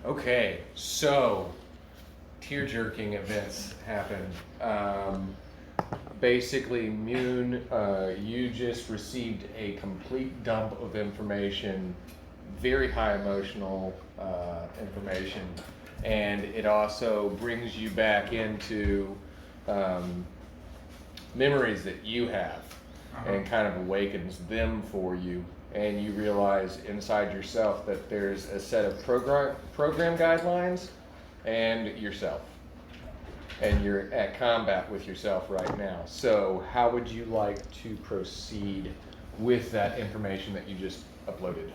Okay, so tear-jerking events happen. Basically, Mune, you just received a complete dump of information, very high emotional information, and it also brings you back into memories that you have and kind of awakens them for you. And you realize inside yourself that there's a set of program guidelines and yourself. And you're at combat with yourself right now. So how would you like to proceed with that information that you just uploaded?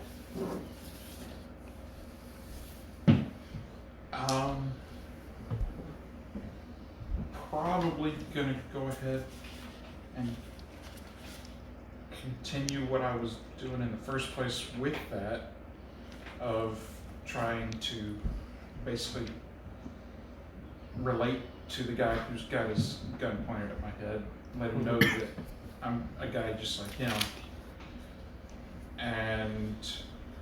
Probably gonna go ahead and continue what I was doing in the first place with that, of trying to basically relate to the guy who's got his gun pointed at my head, let him know that I'm a guy just like him. And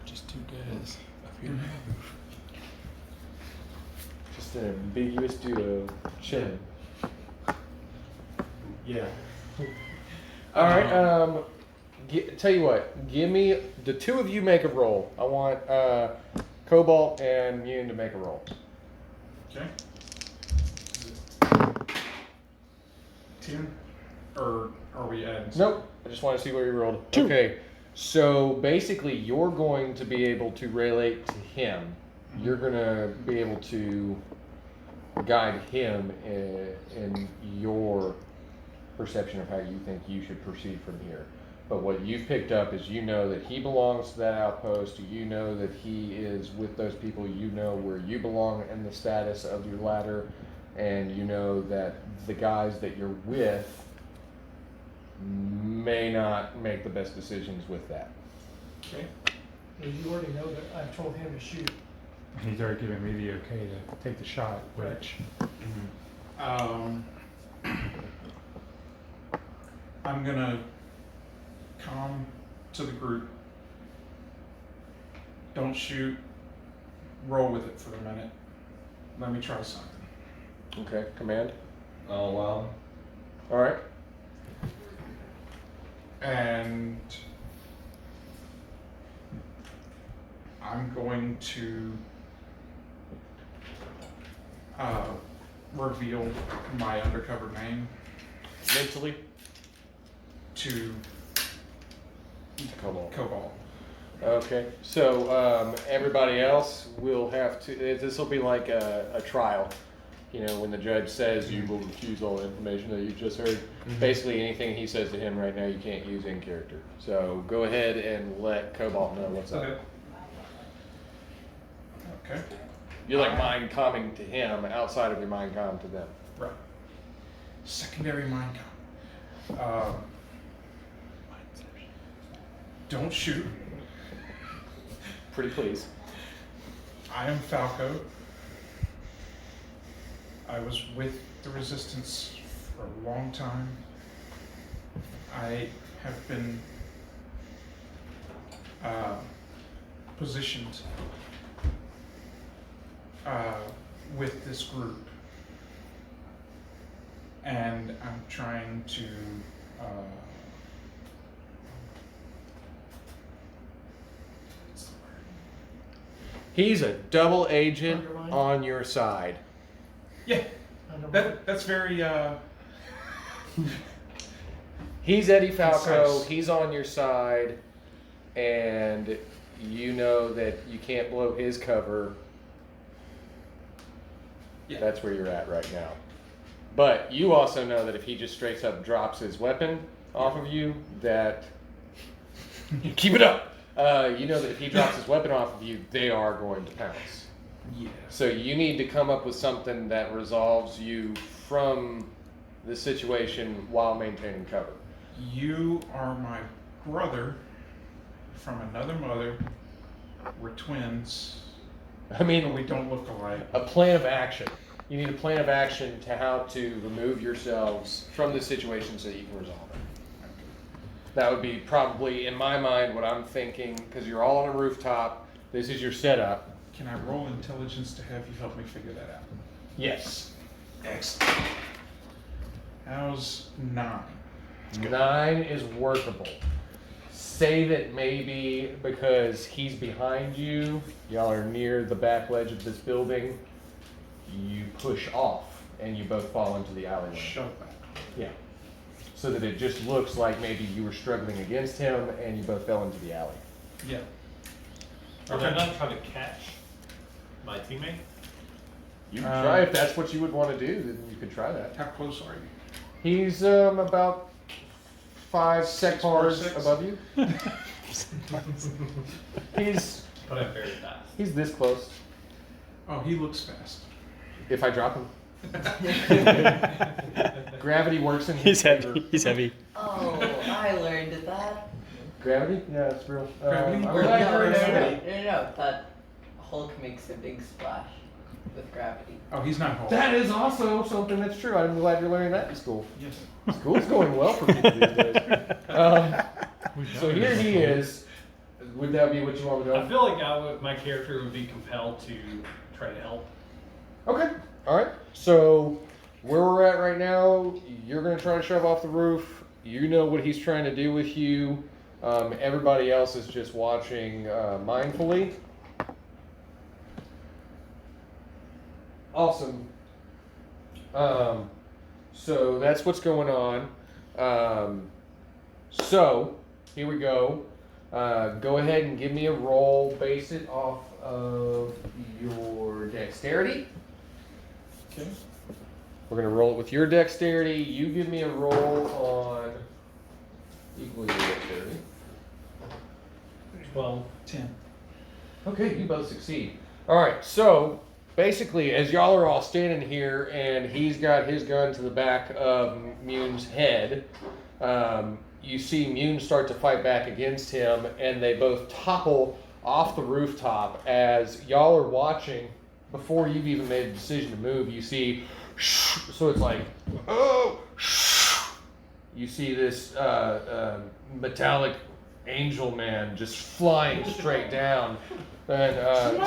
just two guys. Just an ambiguous duo. Chilling. yeah. All right. Tell you what. Give me the two of you make a roll. I want Cobalt and Mune to make a roll. Okay. 10? Or are we adding? Nope. I just want to see where you rolled. 2. Okay. So basically, you're going to be able to relate to him. You're going to be able to guide him in your perception of how you think you should proceed from here. But what you've picked up is you know that he belongs to that outpost. You know that he is with those people. You know where you belong in the status of your ladder. And you know that the guys that you're with may not make the best decisions with that. Okay. Well, you already know that I've told him to shoot. He's already given me the okay to take the shot, which I'm gonna come to the group. Don't shoot. Roll with it for a minute. Let me try something. Okay, command. Oh, wow. All right. And I'm going to reveal my undercover name Mentally. to Cobalt. Cobalt. Okay, so everybody else will have to. This will be like a trial. You know, when the judge says you will refuse all the information that you just heard. Basically, anything he says to him right now, you can't use in character. So go ahead and let Cobalt know what's up. Okay. You're like mind calming to him outside of your mind calm to them. Right. Secondary mind com. Don't shoot. Pretty please. I am Falco. I was with the Resistance for a long time. I have been positioned with this group, and I'm trying to He's a double agent Undermine? on your side. yeah, that's very He's Eddie Falco. Concise. He's on your side, and you know that you can't blow his cover. Yeah. That's where you're at right now. But you also know that if he just straight up drops his weapon off of you, that keep it up. You know that if he drops his weapon off of you, they are going to pounce. yeah. So you need to come up with something that resolves you from the situation while maintaining cover. You are my brother from another mother. We're twins, I but mean, we don't look alike. a plan of action. You need a plan of action to how to remove yourselves from this situation so that you can resolve it. That would be probably, in my mind, what I'm thinking, because you're all on a rooftop. This is your setup. Can I roll intelligence to have you help me figure that out? Yes. Excellent. How's 9? 9 is workable. Save it maybe because he's behind you. Y'all are near the back ledge of this building. You push off and you both fall into the alleyway. Shove back. Yeah. So that it just looks like maybe you were struggling against him and you both fell into the alley. Yeah. Are they not trying to catch my teammate? You can try if that's what you would want to do, then you could try that. How close are you? He's about 5 6 bars 6? above you. he's But I'm very fast. he's this close. Oh, he looks fast. If I drop him. Gravity works in He's his favor. heavy. He's heavy. Oh, I learned that. Gravity? Yeah, it's real. Gravity? I'm Where- glad No, you're no, in no, it. no. That Hulk makes a big splash with gravity. Oh, he's not Hulk. That is also something that's true. I'm glad you're learning that in school. Yes. School's going well for people these days. So here he is. Would that be what you want to I go? feel like my character would be compelled to try to help. Okay. All right. So where we're at right now, you're going to try to shove off the roof. You know what he's trying to do with you. Everybody else is just watching mindfully. Awesome. So that's what's going on. So here we go. Go ahead and give me a roll. Base it off of your dexterity. Okay. We're going to roll it with your dexterity. You give me a roll on equal your dexterity. 12. 10. Okay, you both succeed. All right, so basically, as y'all are all standing here and he's got his gun to the back of Mune's head, you see Mune start to fight back against him, and they both topple off the rooftop. As y'all are watching, before you've even made a decision to move, you see, so it's like, oh, you see this metallic angel man just flying straight down. And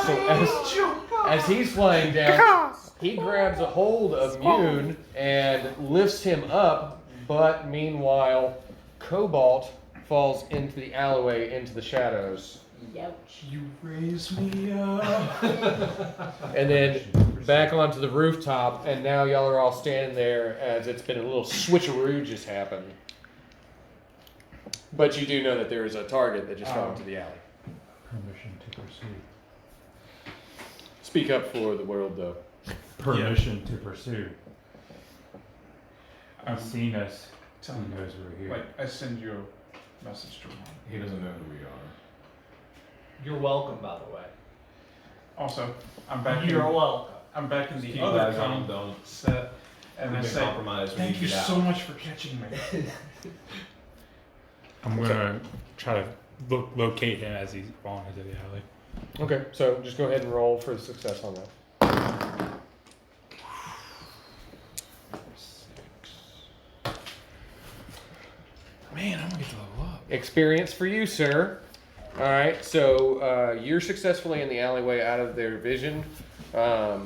so as he's flying down, he grabs a hold of Mune and lifts him up, but meanwhile, Cobalt falls into the alleyway, into the shadows. Youch. You raise me up. And then back onto the rooftop, and now y'all are all standing there as it's been a little switcheroo just happened. But you do know that there is a target that just fell into the alley. Permission to pursue. Speak up for the world, though. Permission to pursue. Um, He's seen us. He Tell me. knows we're here. Like, I send you a message to him. He doesn't know who we are. You're welcome, by the way. Also, I'm back You're in. welcome. I'm back in Keep the your other eyes on com him, don't. set, and I We've been say, compromised when "Thank you get so out." much for catching me." I'm gonna try to locate him as he's falling into the alley. Okay, so just go ahead and roll for success on that. Man, I'm gonna get to level up. Experience for you, sir. All right, so you're successfully in the alleyway, out of their vision. But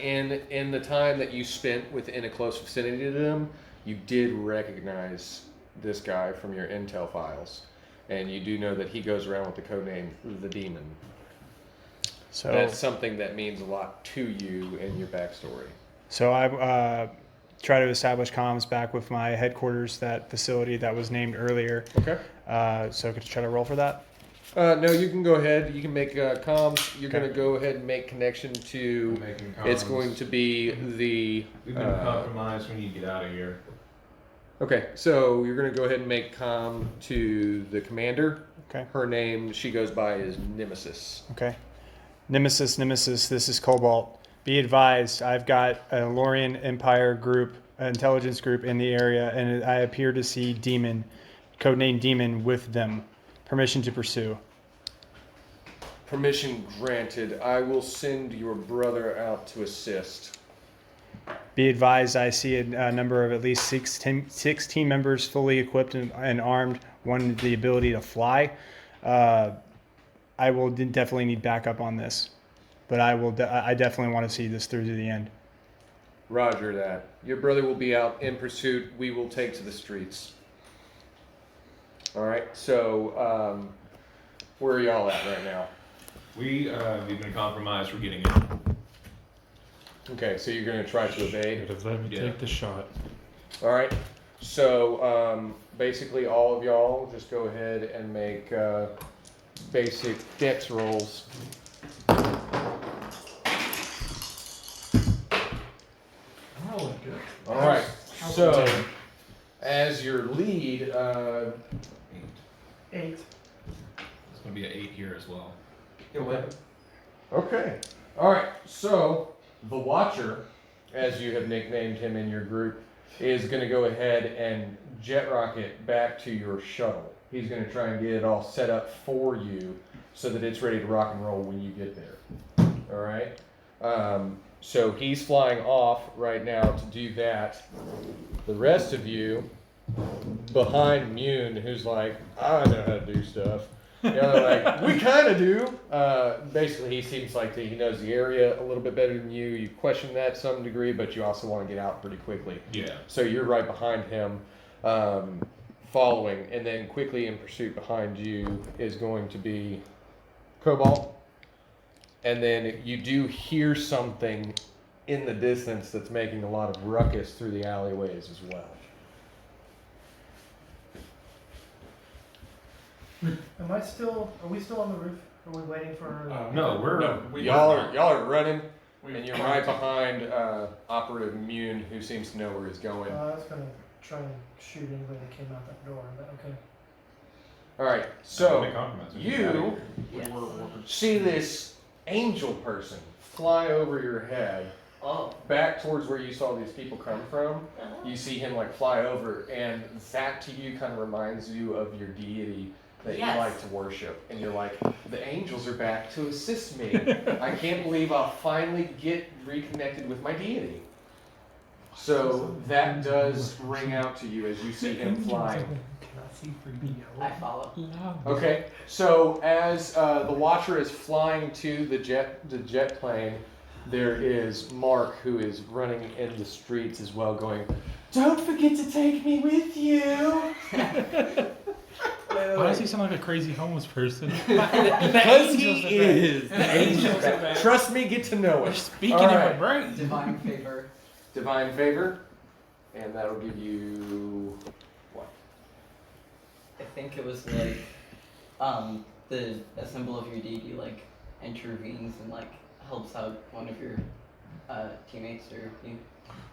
in the time that you spent within a close vicinity to them, you did recognize this guy from your intel files, and you do know that he goes around with the codename the Demon. So That's something that means a lot to you in your backstory. So I try to establish comms back with my headquarters, that facility that was named earlier. Okay. So could you try to roll for that? No, you can go ahead. You can make comms. You're Okay. going to go ahead and make connection to. We're making It's comms. going to be the. We've been compromised. We need to get out of here. Okay, so you're going to go ahead and make comm to the commander. Okay. Her name, she goes by, is Nemesis. Okay. Nemesis, this is Cobalt. Be advised, I've got an Alorian Empire group, intelligence group in the area, and I appear to see Demon, codename Demon, with them. Permission to pursue. Permission granted. I will send your brother out to assist. Be advised, I see a number of at least 16 members fully equipped and armed, one the ability to fly. I will definitely need backup on this. But I definitely want to see this through to the end. Roger that. Your brother will be out in pursuit. We will take to the streets. All right. So, where are y'all at right now? We've been compromised. We're getting in. Okay. So you're going to try to evade. Could have let me Yeah. take the shot. All right. So basically, all of y'all just go ahead and make basic dex rolls. Rolling good. All right. So as your lead, 8. 8. It's gonna be an 8 here as well. okay. All right. So the Watcher, as you have nicknamed him in your group, is going to go ahead and jet rocket back to your shuttle. He's going to try and get it all set up for you so that it's ready to rock and roll when you get there. All right. So he's flying off right now to do that. The rest of you, behind Mune, who's like, I know how to do stuff. You know, like, we kind of do. Basically, he seems like he knows the area a little bit better than you. You question that to some degree, but you also want to get out pretty quickly. Yeah. So you're right behind him, following, and then quickly in pursuit behind you is going to be Cobalt. And then you do hear something in the distance that's making a lot of ruckus through the alleyways as well. Are we still on the roof? Are we waiting for? No, we're Y'all are running, We've and you're gone right to- behind Operative Mune, who seems to know where he's going. I was gonna try and shoot anybody that came out that door, but okay. All right, so compromise. you Yes. see this angel person fly over your head Oh. back towards where you saw these people come from. You see him like fly over, and that to you kind of reminds you of your deity that Yes. you like to worship. And you're like, the angels are back to assist me. I can't believe I'll finally get reconnected with my deity. So that does ring out to you as you see him flying. I follow. Okay, so as the Watcher is flying to the jet plane, there is Mark, who is running in the streets as well, going, "Don't forget to take me with you." Why does he sound like a crazy homeless person? Because he is. The angels are back. Trust me, get to know it. Speaking All in my right. brain. Divine favor. Divine favor, and that'll give you what? I think it was like, the a symbol of your deity like intervenes and like helps out one of your teammates or you.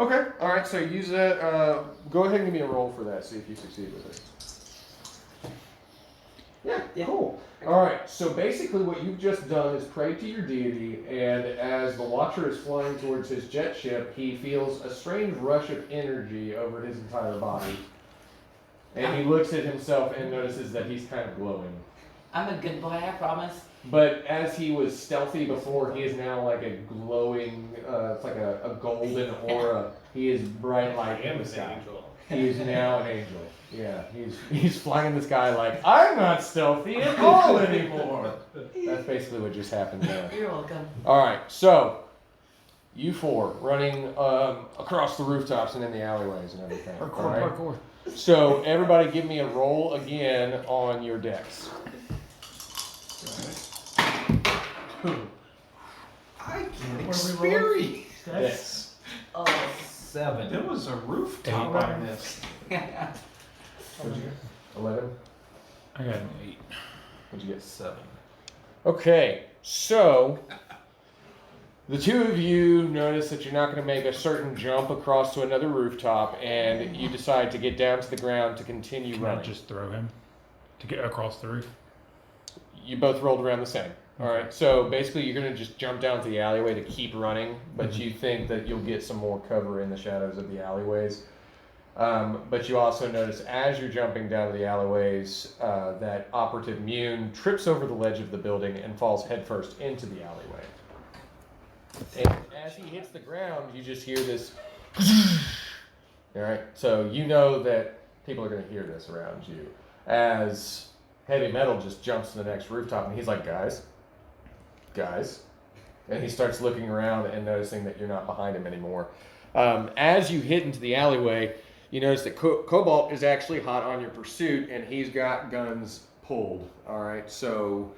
Okay, all right. So use that. Go ahead and give me a roll for that. See if you succeed with it. Yeah, cool. All right, so basically what you've just done is pray to your deity, and as the Watcher is flying towards his jet ship, he feels a strange rush of energy over his entire body. And he looks at himself and notices that he's kind of glowing. I'm a good boy, I promise. But as he was stealthy before, he is now like a glowing, it's like a golden aura. He is bright light in the sky. He is now an angel. Yeah, he's flying in the sky like, I'm not stealthy at all anymore. That's basically what just happened there. You're welcome. All right, so you four running across the rooftops and in the alleyways and everything. all right? Parkour. So everybody give me a roll again on your decks. I can What are we rolling? experience. Dex? Oh. 7. There was a rooftop on this. What'd you get? 11? I got an 8. What'd you get? 7. Okay, so the two of you notice that you're not going to make a certain jump across to another rooftop, and you decide to get down to the ground to continue Can I running. just throw him to get across the roof? You both rolled around the same. All right, so basically you're going to just jump down to the alleyway to keep running, but you think that you'll get some more cover in the shadows of the alleyways. But you also notice as you're jumping down to the alleyways that Operative Mune trips over the ledge of the building and falls headfirst into the alleyway. And as he hits the ground, you just hear this. All right, so you know that people are going to hear this around you as Heavy Metal just jumps to the next rooftop, and he's like, guys, and he starts looking around and noticing that you're not behind him anymore. As you hit into the alleyway, you notice that Cobalt is actually hot on your pursuit, and he's got guns pulled. All right, so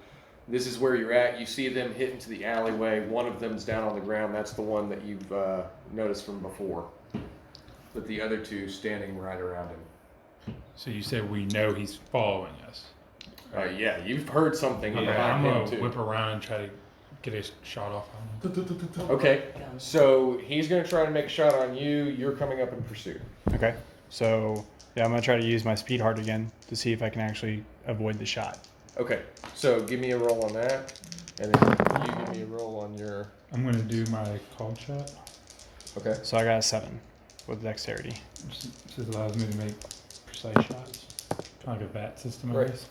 this is where you're at. You see them hit into the alleyway. One of them's down on the ground. That's the one that you've noticed from before. With the other two standing right around him. So you said we know he's following us. Yeah, you've heard something Okay, behind I'm him gonna too. whip around and try to get a shot off on him. Okay, so he's gonna try to make a shot on you. You're coming up in pursuit. Okay. So yeah, I'm gonna try to use my speed heart again to see if I can actually avoid the shot. Okay, so give me a roll on that, and then you give me a roll on your. I'm gonna do my called shot. Okay. So I got a 7 with dexterity. This allows me to make precise shots. Kind of like a bat system, I Right. guess.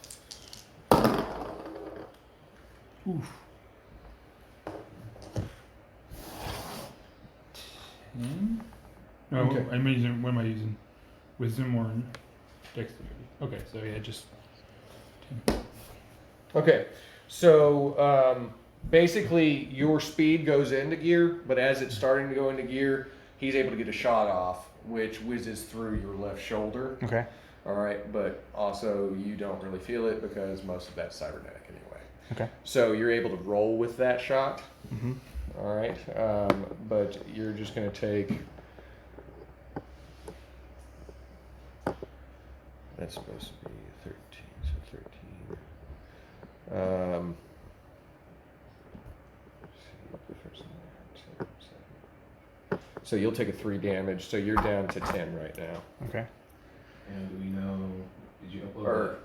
Oof. 10? No, Okay. I'm using, what am I using? Wisdom or dexterity? Okay, so yeah, just 10. Okay, so basically your speed goes into gear, but as it's starting to go into gear, he's able to get a shot off, which whizzes through your left shoulder. Okay. All right, but also you don't really feel it because most of that's cybernetic anyway. Okay. So you're able to roll with that shot. Mm-hmm. All right, but you're just going to take. That's supposed to be 13, so 13. So you'll take a 3 damage. So you're down to 10 right now. Okay. And do we know? Did you upload Or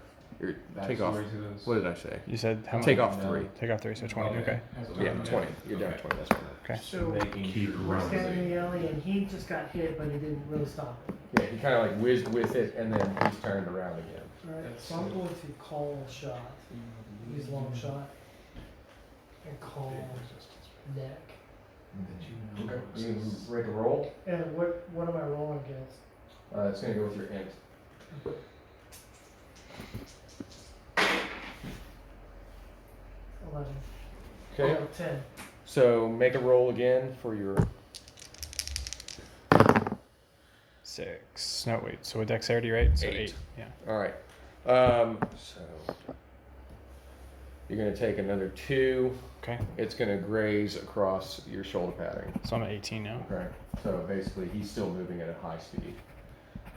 take off. backstory to those? What did I say? You said how Take much? off No. 3. Take off 3, so 20. Okay. So Yeah, we're 20. okay. You're down Okay. 20. That's fine. Okay. So Making Keep sure. running. standing in the alley, and he just got hit, but he didn't really stop it. Yeah, he kind of like whizzed with it, and then he's turned around again. Alright, so I'm going to call shot. Use long shot. And call neck. Okay. You can make a roll. And what am I rolling against? It's going to go with your int. $11. Okay. Oh, 10. So make a roll again for your. 6. No, wait. So with dexterity, right? So 8. 8. Yeah. All right. So you're going to take another 2. Okay. It's going to graze across your shoulder padding. So I'm at 18 now. Okay. So basically, he's still moving at a high speed.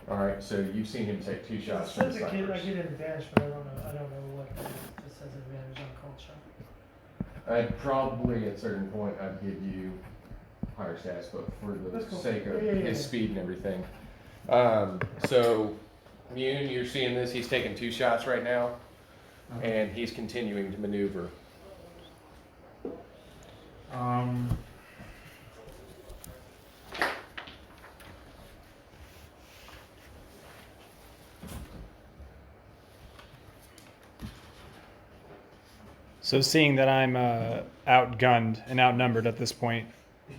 All right. So you've seen him take 2 It shots from the says I get snipers. an advantage, but I don't know what it just says advantage on called shot. I'd probably at a certain point I'd give you higher stats, but for That's the cool. sake of Yeah, yeah, his yeah. speed and everything. So Mune, you're seeing this. He's taking 2 shots right now, and he's continuing to maneuver. So seeing that I'm outgunned and outnumbered at this point,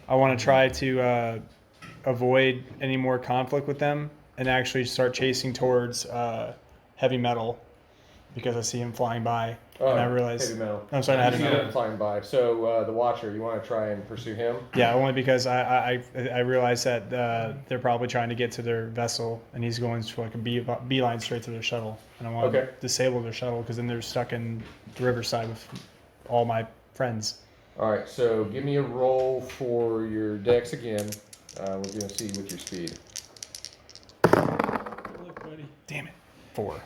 I want to try to avoid any more conflict with them and actually start chasing towards Heavy Metal because I see him flying by and I realize Heavy Metal. I'm sorry, not You Heavy see Metal. them flying by. So the Watcher, you want to try and pursue him? Yeah, only because I realize that they're probably trying to get to their vessel and he's going to like a beeline straight to their shuttle, and I want to disable their shuttle because then they're stuck in the riverside with all my friends. All right. So give me a roll for your dex again. We're going to see with your speed. Look, buddy. Damn it. 4.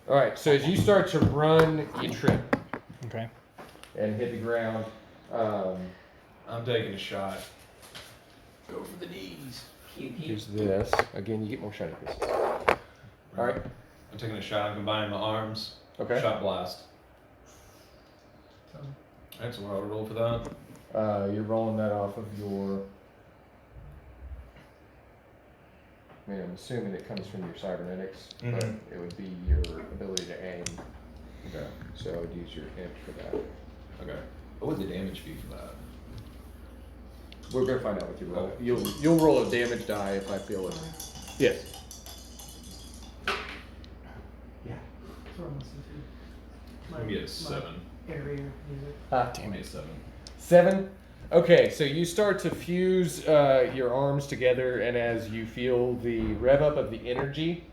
All right. So as you start to run, you trip Okay. and hit the ground. I'm taking a shot. Go for the knees. Pew, pew. Here's this. Again, you get more shiny pieces. All right. I'm taking a shot. I'm combining my arms. Okay. Shot blast. That's what I would roll for that. You're rolling that off of your. I mean, I'm assuming it comes from your cybernetics, but Mhm. it would be your ability to aim. Okay. So I would use your int for that. Okay. What would the damage be for that? We're gonna find out what you roll. Okay. You'll roll a damage die if I feel it. Yes. That's what I'm listening Give me a 7. area music. Give me a 7. 7. Okay, so you start to fuse your arms together, and as you feel the rev up of the energy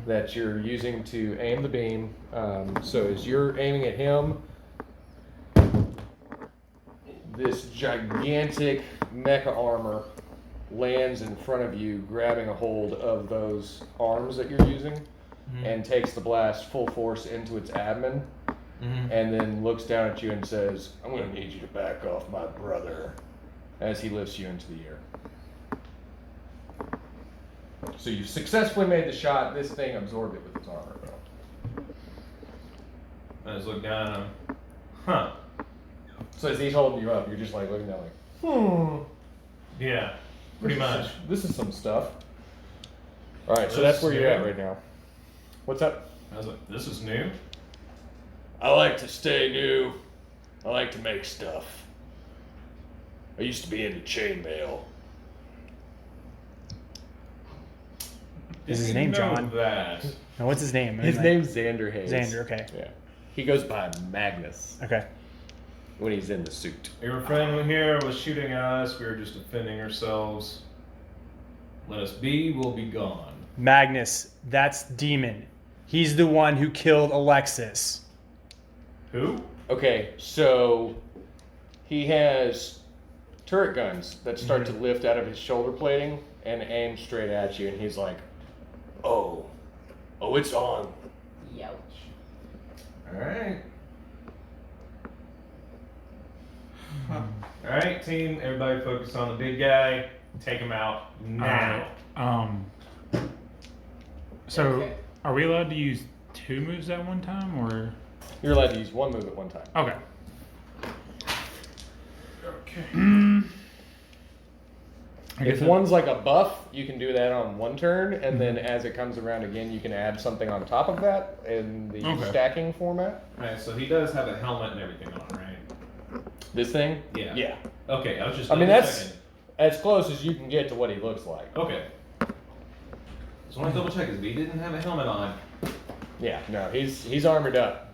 that you're using to aim the beam, so as you're aiming at him, this gigantic mecha armor lands in front of you, grabbing a hold of those arms that you're using, and takes the blast full force into its abdomen, and then looks down at you and says, "I'm going to need you to back off, my brother," as he lifts you into the air. So you've successfully made the shot. This thing absorbed it with its armor. I just look down at him. Huh. So as he's holding you up, you're just like looking down like, Yeah, pretty much. This is some stuff. All right, so This that's where is you're at new. right now. What's up? I was like, this is new? I like to stay new. I like to make stuff. I used to be into chainmail. Is his You name know John? That. No, what's his name? His name's Xander Hayes. Xander, okay. Yeah. He goes by Magnus Okay. when he's in the suit. Your friend here was shooting at us. We were just defending ourselves. Let us be, we'll be gone. Magnus, that's Demon. He's the one who killed Alexis. Who? Okay, so he has turret guns that start to lift out of his shoulder plating and aim straight at you, and he's like, oh, it's on. Youch. Alright. Alright, team, everybody focus on the big guy. Take him out now. So, Okay. are we allowed to use 2 moves at one time, or? You're allowed to use one move at one time. Okay. Okay. I guess If one's like a buff, you can do that on one turn, and then as it comes around again, you can add something on top of that in the Okay. stacking format. Alright, so he does have a helmet and everything on, right? This thing? Yeah. Yeah. Okay, I was just I mean, double that's checking. as close as you can get to what he looks like. Okay. Just want to double check, because he didn't have a helmet on. Yeah, no, he's armored up.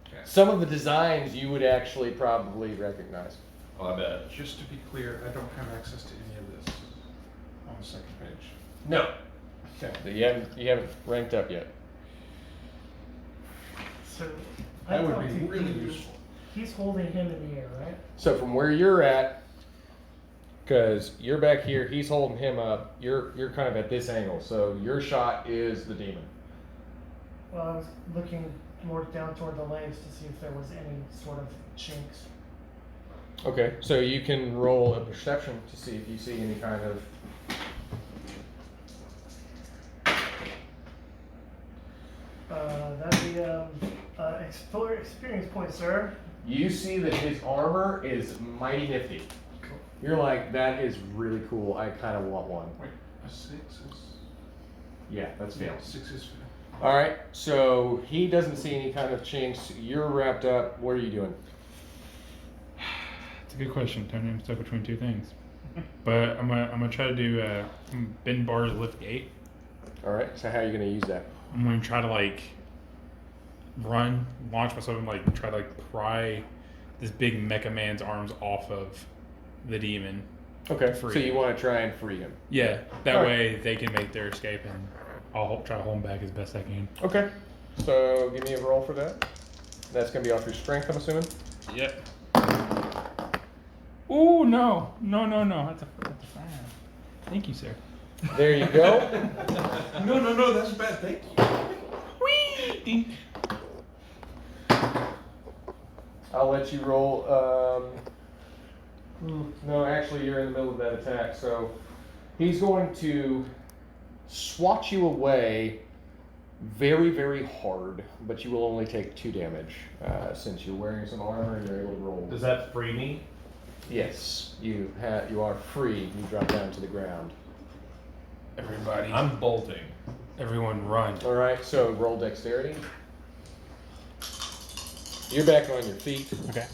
Okay. Some of the designs you would actually probably recognize. Oh, I bet. Just to be clear, I don't have access to any of this on the second page. No. Okay. You haven't ranked up yet. So That would thought be really useful. He's holding him in the air, right? So from where you're at, because you're back here, he's holding him up. You're kind of at this angle. So your shot is the demon. Well, I was looking more down toward the legs to see if there was any sort of chinks. Okay, so you can roll a perception to see if you see any kind of. That'd be experience point, sir. You see that his armor is mighty nifty. You're like, that is really cool. I kind of want one. Wait, a 6 is. Yeah, that's fail. 6 is fail. All right, so he doesn't see any kind of chinks. You're wrapped up. What are you doing? It's a good question, Tony. I'm stuck between 2 things. But I'm gonna try to do bend bars, lift gate. All right, so how are you going to use that? I'm gonna try to run, launch myself, and try to pry this big mecha man's arms off of the demon. Okay, Free. so you want to try and free him. Yeah, that All right. way they can make their escape, and I'll try to hold him back as best I can. Okay, so give me a roll for that. That's going to be off your strength, I'm assuming. Yep. Ooh, no. That's a 5. Thank you, sir. There you go. No, that's bad. Thank you. Whee! Dink. I'll let you roll. No, actually, you're in the middle of that attack, so he's going to swat you away very, very hard, but you will only take 2 damage since you're wearing some armor and you're able to roll. Does that free me? Yes, you are free. You drop down to the ground. Everybody, I'm bolting. everyone run. All right, so roll dexterity. You're back on your feet. Okay.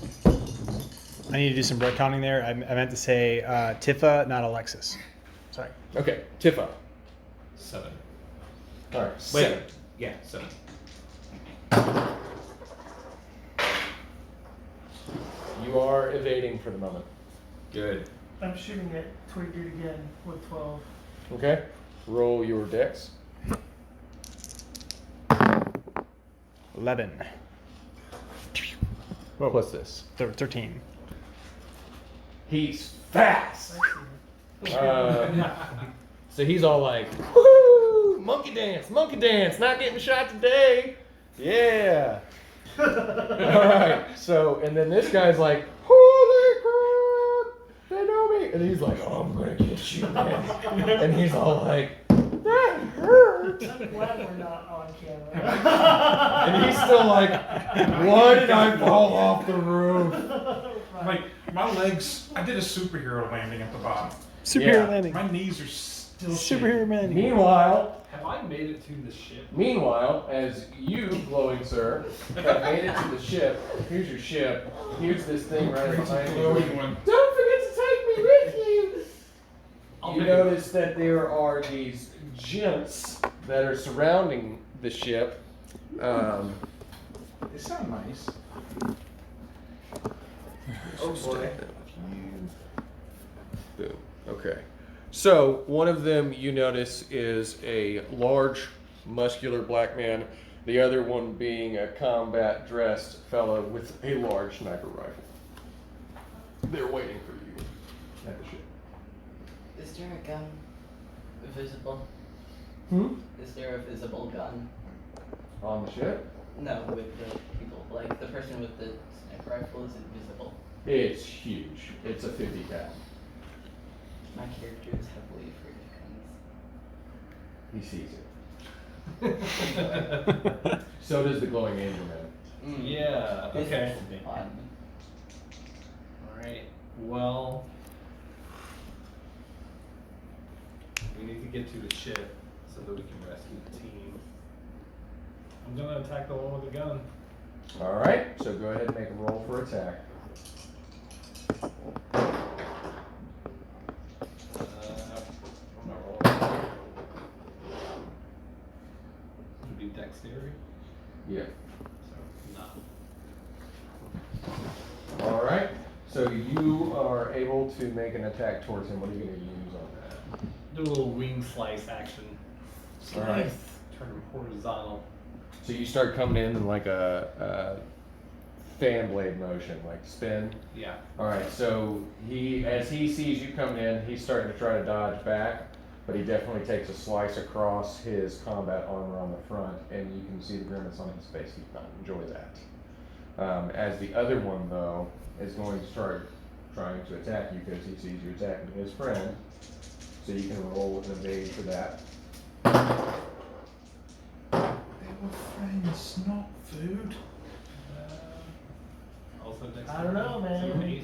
I need to do some retconning there. I meant to say Tifa, not Alexis. Sorry. Okay, Tifa. 7. All right, Wait. 7. Yeah, 7. you are evading for the moment. Good. I'm shooting at Toy Dude again with 12. Okay. Roll your dex. 11. What's this? 13. He's fast. I see it. So he's all like, woo, monkey dance, not getting shot today. Yeah. All right. So, and then this guy's like, holy crap, they know me. And he's like, oh, I'm going to get you, man. And he's all like, that hurt. I'm glad we're not on camera. And he's still like, why did I fall off the roof? Like, my legs, I did a superhero landing at the bottom. Superhero Yeah. landing. My knees are still Superhero landing. Meanwhile, Have I made it to the ship? as you, glowing sir, have made it to the ship, here's your ship, here's this thing right behind you. Glowing one. Don't forget to take me with you! I'll You make it. notice that there are these gents that are surrounding the ship. They sound nice. Oh boy. Boom. Okay. So one of them you notice is a large, muscular black man. The other one being a combat dressed fellow with a large sniper rifle. They're waiting for you at the ship. Is there a gun visible? Is there a visible gun? On the ship? No, with the people. Like, the person with the sniper rifle isn't visible. It's huge. It's a 50 cal. My character is heavily afraid of guns. He sees it. So does the glowing angel man. Yeah, This okay. is odd. Alright, well. We need to get to the ship so that we can rescue the team. I'm gonna attack the one with the gun. Alright, so go ahead and make a roll for attack. I'm not rolling. Would be dexterity, Yeah. so no. Alright, so you are able to make an attack towards him. What are you going to use on that? Do a little wing slice action. Alright. Turn him horizontal. So you start coming in like a fan blade motion, like spin. Yeah. Alright, so as he sees you coming in, he's starting to try to dodge back, but he definitely takes a slice across his combat armor on the front, and you can see the grimace on his face. He does not enjoy that. As the other one, though, is going to start trying to attack you because he sees you attacking his friend. So you can roll an evade for that. They were friends, not food. Also dexterity. I don't know, man. 8.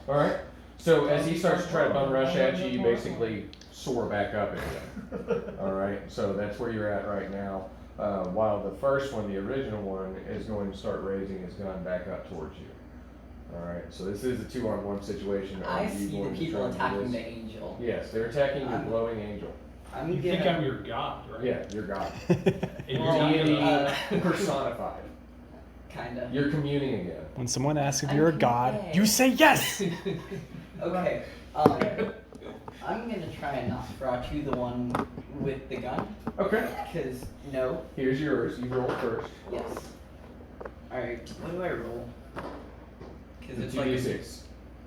Alright, so as he starts to try to bum rush at you, you basically soar back up again. Alright, so that's where you're at right now. While the first one, the original one, is going to start raising his gun back up towards you. Alright, so this is a 2-on-1 situation. Are I you see the going to people try to do attacking this? the angel. Yes, they're attacking your glowing angel. I'm You think I'm your god, right? Yeah, you're God. And you're Well, not Deity gonna- personified. Kinda. You're communing again. When someone asks if I'm you're a god, okay. you say yes! Okay. I'm gonna try and Nosferatu the one with the gun. Okay. Cause no. Here's yours. You roll first. Yes. Alright, what do I roll? Cause The it's like 2d6.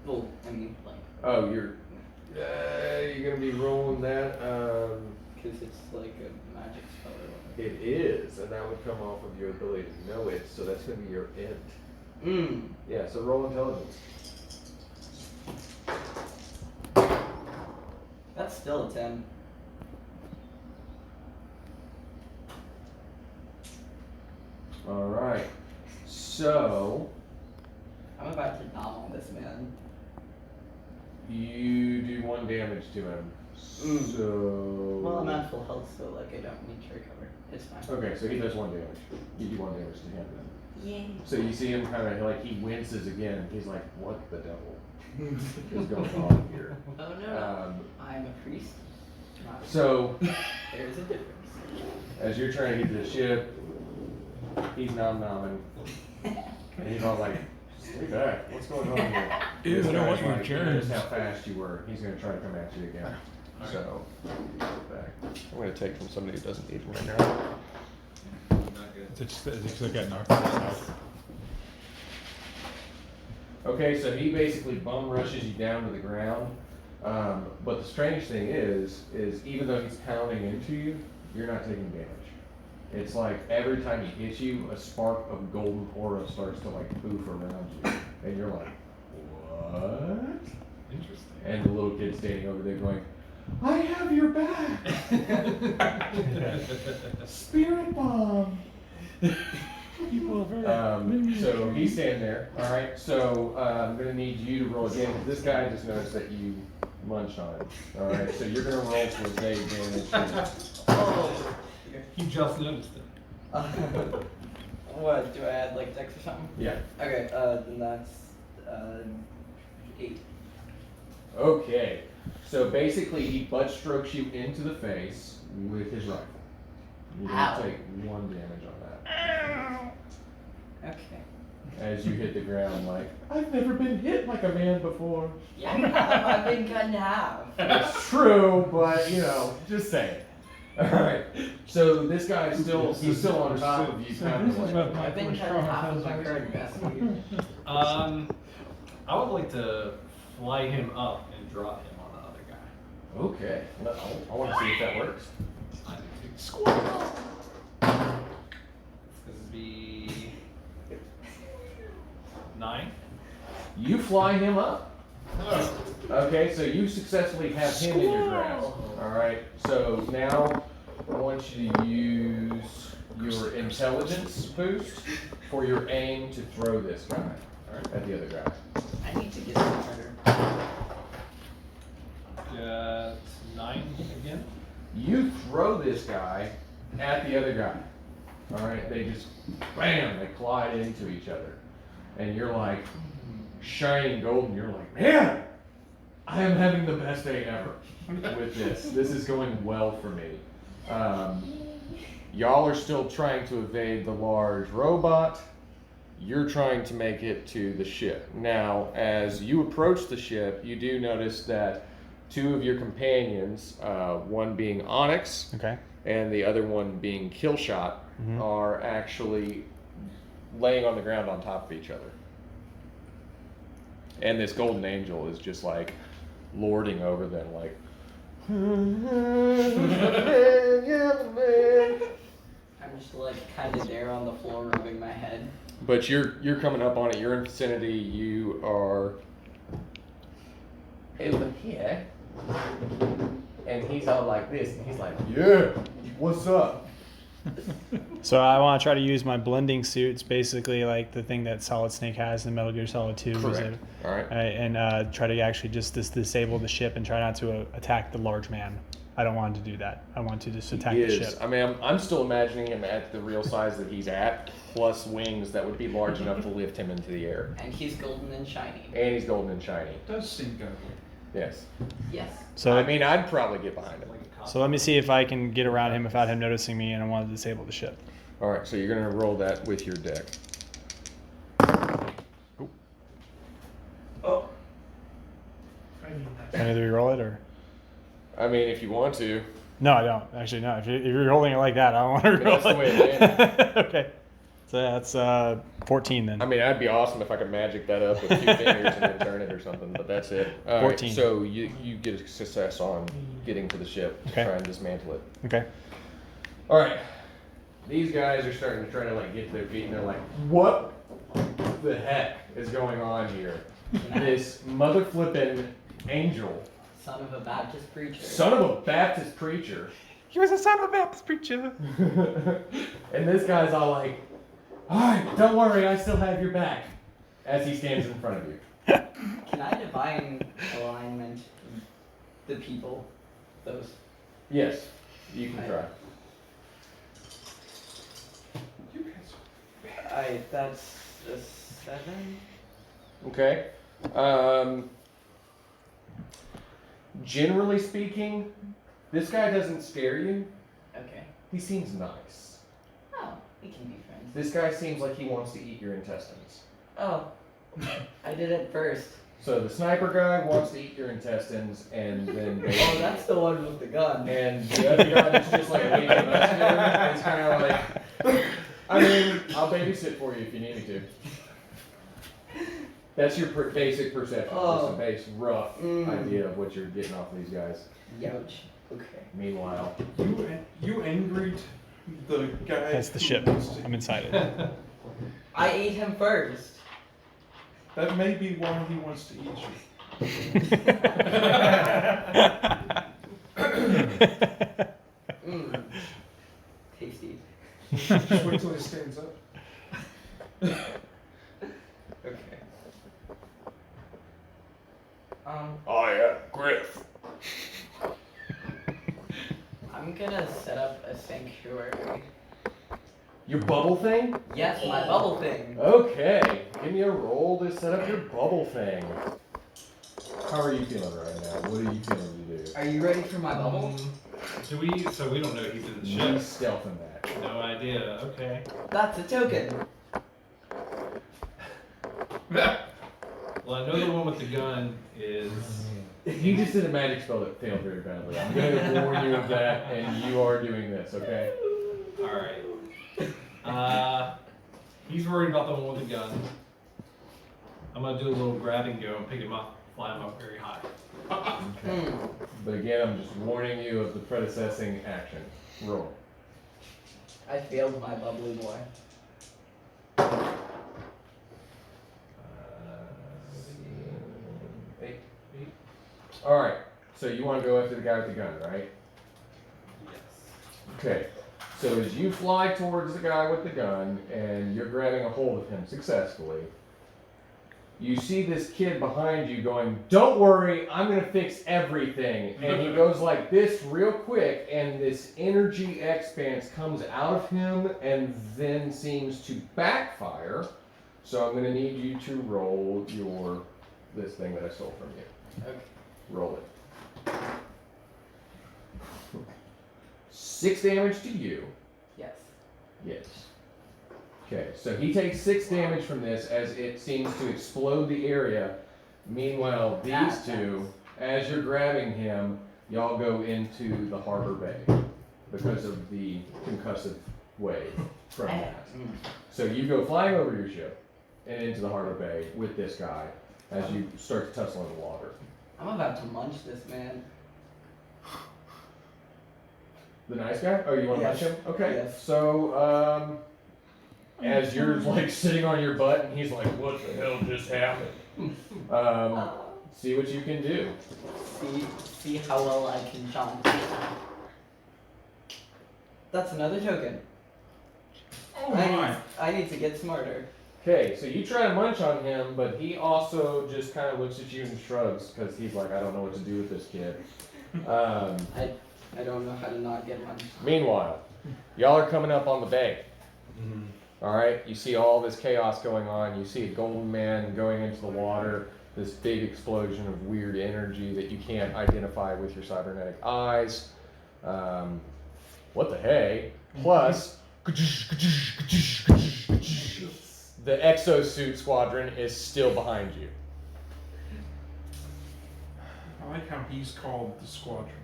well, I mean like Oh, you're gonna be rolling that. cause it's like a magic spell or whatever. It is, and that would come off of your ability to know it. So that's gonna be your int. Yeah. So roll intelligence. That's still a 10. All right. So I'm about to nom on this man. you do 1 damage to him. So. Well, I'm at full health, so like I don't need to recover. It's fine. Okay, so he does 1 damage. You do 1 damage to him then. Yay. So you see him kind of like he winces again. He's like, "What the devil is going on here?" Oh no. I'm a priest. Not So there's a difference. as you're trying to get to the ship, he's nom-nomming. And he's all like, Stay back. What's going on here? Ew, This I don't guy's want your like, germs. Notice how fast you were. He's gonna try to come at you again. So, back. I'm gonna take from somebody who doesn't need one right now. Not good. It's just like got knocked out. Okay, so he basically bum rushes you down to the ground. But the strange thing is even though he's pounding into you, you're not taking damage. It's like every time he hits you, a spark of golden aura starts to like poof around you, and you're like, what? Interesting. And the little kid standing over there going, I have your back. Spirit bomb. So he's standing there. All right. So I'm gonna need you to roll again. This guy just noticed that you munched on him. All right. So you're gonna roll for evade damage. Oh. He just noticed it. What, do I add like dex or something? Yeah. Okay, then that's 8. Okay. So basically, he butt strokes you into the face with his rifle. You're gonna Ow. take 1 damage on that. Okay. As you hit the ground, like, I've never been hit like a man before. Yeah, I've been cut in half. It's true, but you know, just saying. All right. So this guy's he's still on top of you, kind of like. I've been cut in half with my current investigator. I would like to fly him up and drop him on the other guy. Okay. Well, I want to see if that works. I do too. Squad. This would be 9. You fly him up. Okay, so you successfully have him in your grasp. All right. So now I want you to use your intelligence boost for your aim to throw this guy at the other guy. I need to get smarter. Got 9 again. You throw this guy at the other guy. All right. They just bam, they collide into each other, and you're like shining golden. You're like, man, I am having the best day ever with this. This is going well for me. Y'all are still trying to evade the large robot. You're trying to make it to the ship. Now, as you approach the ship, you do notice that 2 of your companions, one being Onyx Okay. and the other one being Killshot, are actually laying on the ground on top of each other. And this golden angel is just like lording over them, like. I'm just like kind of there on the floor rubbing my head. But you're coming up on it. You're in vicinity. You are over here, and he's all like this, and he's like, "Yeah, what's up?" So I want to try to use my blending suit. It's basically like the thing that Solid Snake has in Metal Gear Solid 2. Correct. All right. And try to actually just disable the ship and try not to attack the large man. I don't want him to do that. I want to just attack He the is. ship. I mean, I'm still imagining him at the real size that he's at, plus wings that would be large enough to lift him into the air. And he's golden and shiny. And he's golden and shiny. Does seem good. Yes. Yes. So I mean, I'd probably get behind him. So let me see if I can get around him without him noticing me, and I want to disable the ship. All right. So you're gonna roll that with your deck. Oh. I need that. Can I either re-roll it or? I mean, if you want to. No, I don't. Actually, no. If you're holding it like that, I don't want to mean, re-roll that's the way it it. Okay. So that's 14 then. I mean, that'd be awesome if I could magic that up with 2 fingers and then turn it or something, but that's it. All right, 14. so you get a success on getting to the ship to Okay. try and dismantle it. Okay. All right. These guys are starting to try to like get to their feet, and they're like, "What the heck is going on here? This mother flippin' angel, Son of a Baptist preacher. son of a Baptist preacher." He was a son of a Baptist preacher. And this guy's all like, "All right, don't worry, I still have your back," as he stands in front of you. Can I divine alignment the people? Those. Yes, you can try. That's a 7. Okay. Generally speaking, this guy doesn't scare you. Okay. He seems nice. Oh, we can be friends. This guy seems like he wants to eat your intestines. Oh, I did it first. So the sniper guy wants to eat your intestines, and then Oh, that's the one with the gun. and the other guy that's just like waiting muscular is kind of like, I mean, I'll babysit for you if you need me to. That's your basic perception, just a base rough idea of what you're getting off of these guys. Youch. Okay. Meanwhile, You angered the guy. That's the who ship. wants to- I'm inside it. I ate him first. That may be why he wants to eat you. Tasty. Just wait till he stands up. Okay. oh yeah, Griff. I'm gonna set up a sanctuary. Your bubble thing? Yes, my bubble thing. Okay, give me a roll to set up your bubble thing. How are you feeling right now? What are you feeling to do? Are you ready for my bubble? So we don't know he's in the You ship. stealthing that. No idea. Okay. That's a token. Well, I know the one with the gun is. You just did a magic spell that failed very badly. I'm going to warn you of that, and you are doing this, okay? All right. He's worried about the one with the gun. I'm gonna do a little grab and go and pick him up, fly him up very high. Okay. But again, I'm just warning you of the predecessing action. Roll. I failed my bubbly boy. Eight. Alright, so you want to go after the guy with the gun, right? Yes. Okay. So as you fly towards the guy with the gun, and you're grabbing a hold of him successfully, you see this kid behind you going, "Don't worry, I'm going to fix everything." And he goes like this real quick, and this energy expanse comes out of him and then seems to backfire. So I'm going to need you to roll this thing that I stole from you. Okay. Roll it. 6 damage to you. Yes. Yes. Okay, so he takes 6 damage from this as it seems to explode the area. Meanwhile, these two, as you're grabbing him, y'all go into the harbor bay because of the concussive wave from that. So you go flying over your ship and into the harbor bay with this guy as you start to tussle in the water. I'm about to munch this man. The nice guy? Oh, you want to Yes. punch him? Okay. Yes. So, as you're like sitting on your butt and he's like, "What the hell just happened?" See what you can do. See how well I can jump. That's another token. Oh my. I need to get smarter. Okay, so you try to munch on him, but he also just kind of looks at you and shrugs because he's like, "I don't know what to do with this kid." I don't know how to not get munched. Meanwhile, y'all are coming up on the bay. All right, you see all this chaos going on. You see a golden man going into the water. This big explosion of weird energy that you can't identify with your cybernetic eyes. What the hey? Plus, the exosuit squadron is still behind you. I like how he's called the squadron.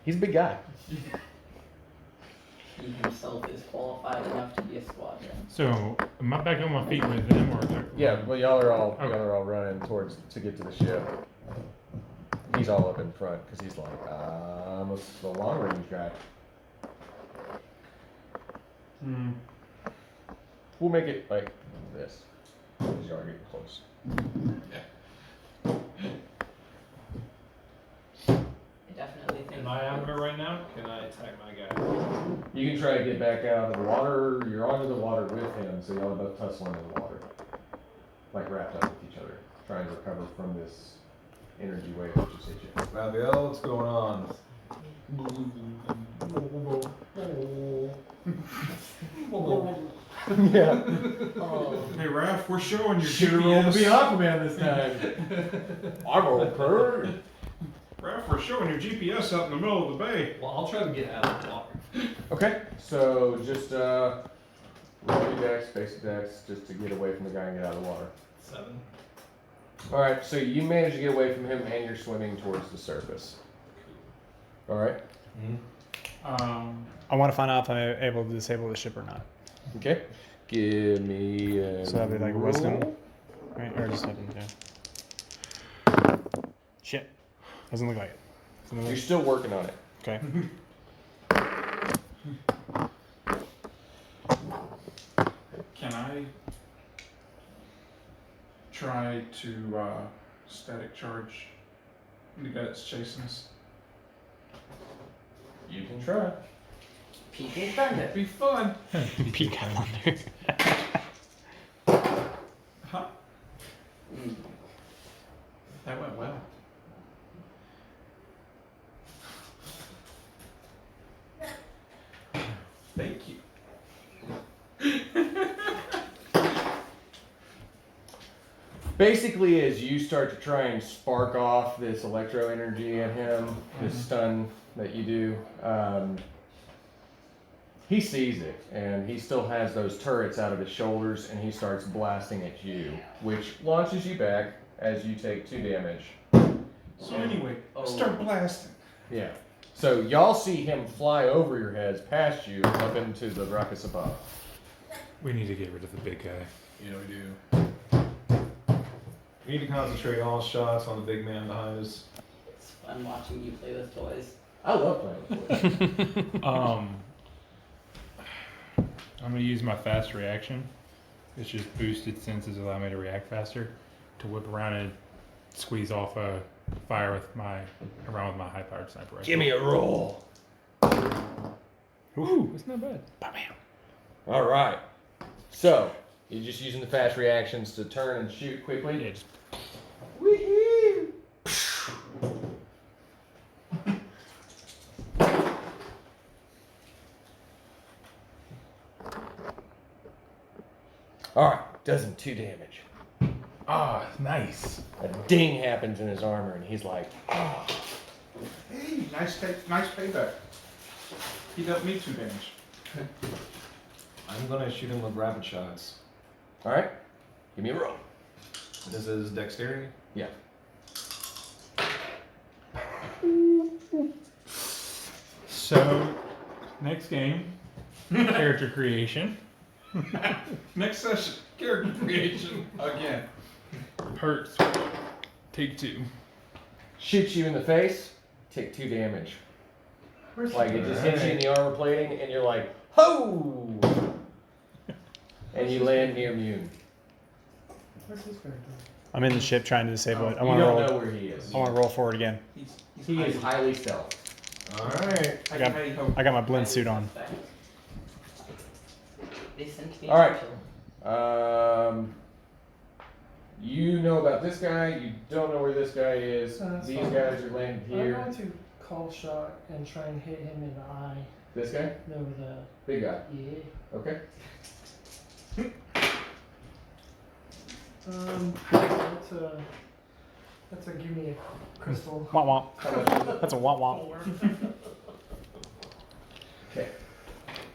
He's a big guy. He himself is qualified enough to be a squadron. So, am I back on my feet with them, or is there? Yeah, well, y'all are all Okay. running towards to get to the ship. He's all up in front because he's like, I'm a long range guy. We'll make it like this because y'all are getting close. I definitely think. Am I out of it right now? Can I attack my guy? You can try to get back out of the water. You're under the water with him, so y'all are both tussling in the water, like wrapped up with each other, trying to recover from this energy wave that just hit you. Raviel, what's going on? Yeah. Oh, Hey, Raph, we're showing your Should have rolled to be GPS. Aquaman this time. I rolled bird. Raph, we're showing your GPS out in the middle of the bay. Well, I'll try to get out of the water. Okay, so just Roll your dex, basic dex, just to get away from the guy and get out of the water. 7. Alright, so you manage to get away from him and you're swimming towards the surface. Alright? I want to find out if I'm able to disable the ship or not. Okay. Give me a So that'd be like roll. wisdom. Right? Or just something, yeah. Shit. Doesn't look like it. Doesn't look You're like still working on it. Okay. Can I try to static charge the guy that's chasing us? You can try. Peeking thunder. That'd be fun. Peak under. Huh? That went well. Thank you. Basically, as you start to try and spark off this electro energy at him, this stun that you do, he sees it, and he still has those turrets out of his shoulders, and he starts blasting at you, which launches you back as you take 2 damage. So anyway, Oh. start blasting. Yeah. So y'all see him fly over your heads, past you, up into the ruckus above. We need to get rid of the big guy. Yeah, we do. We need to concentrate all shots on the big man behind us. It's fun watching you play with toys. I love playing with toys. I'm gonna use my fast reaction. It's just boosted senses allow me to react faster, to whip around and squeeze off a fire with my high powered sniper rifle. Give me a roll. Ooh, it's not bad. All right. So you're just using the fast reactions to turn and shoot quickly. Yeah, just Woohoo! All right, does him 2 damage. nice. A ding happens in his armor, and he's like, "Ah." Hey, nice payback. He dealt me 2 damage. I'm gonna shoot him with rapid shots. All right, give me a roll. This is dexterity. Yeah. So, next game, character creation. Next session, character creation again. Hurts. Take 2. Shoots you in the face. Take 2 damage. Like it just hits you in the armor plating, and you're like, ho! And you land near immune. Where's his character? I'm in the ship trying to disable it. I You want to don't roll. know where he is. I want to roll forward again. He is highly stealth. All right. I got my blend suit on. They sent me All right. to kill. You know about this guy. You don't know where this guy is. That's These fine. guys are landed I'm here. going to call shot and try and hit him in the eye. This guy, No, the big guy. yeah. Okay. That's a give me a crystal. Womp womp. How much is it? That's a womp womp. Okay.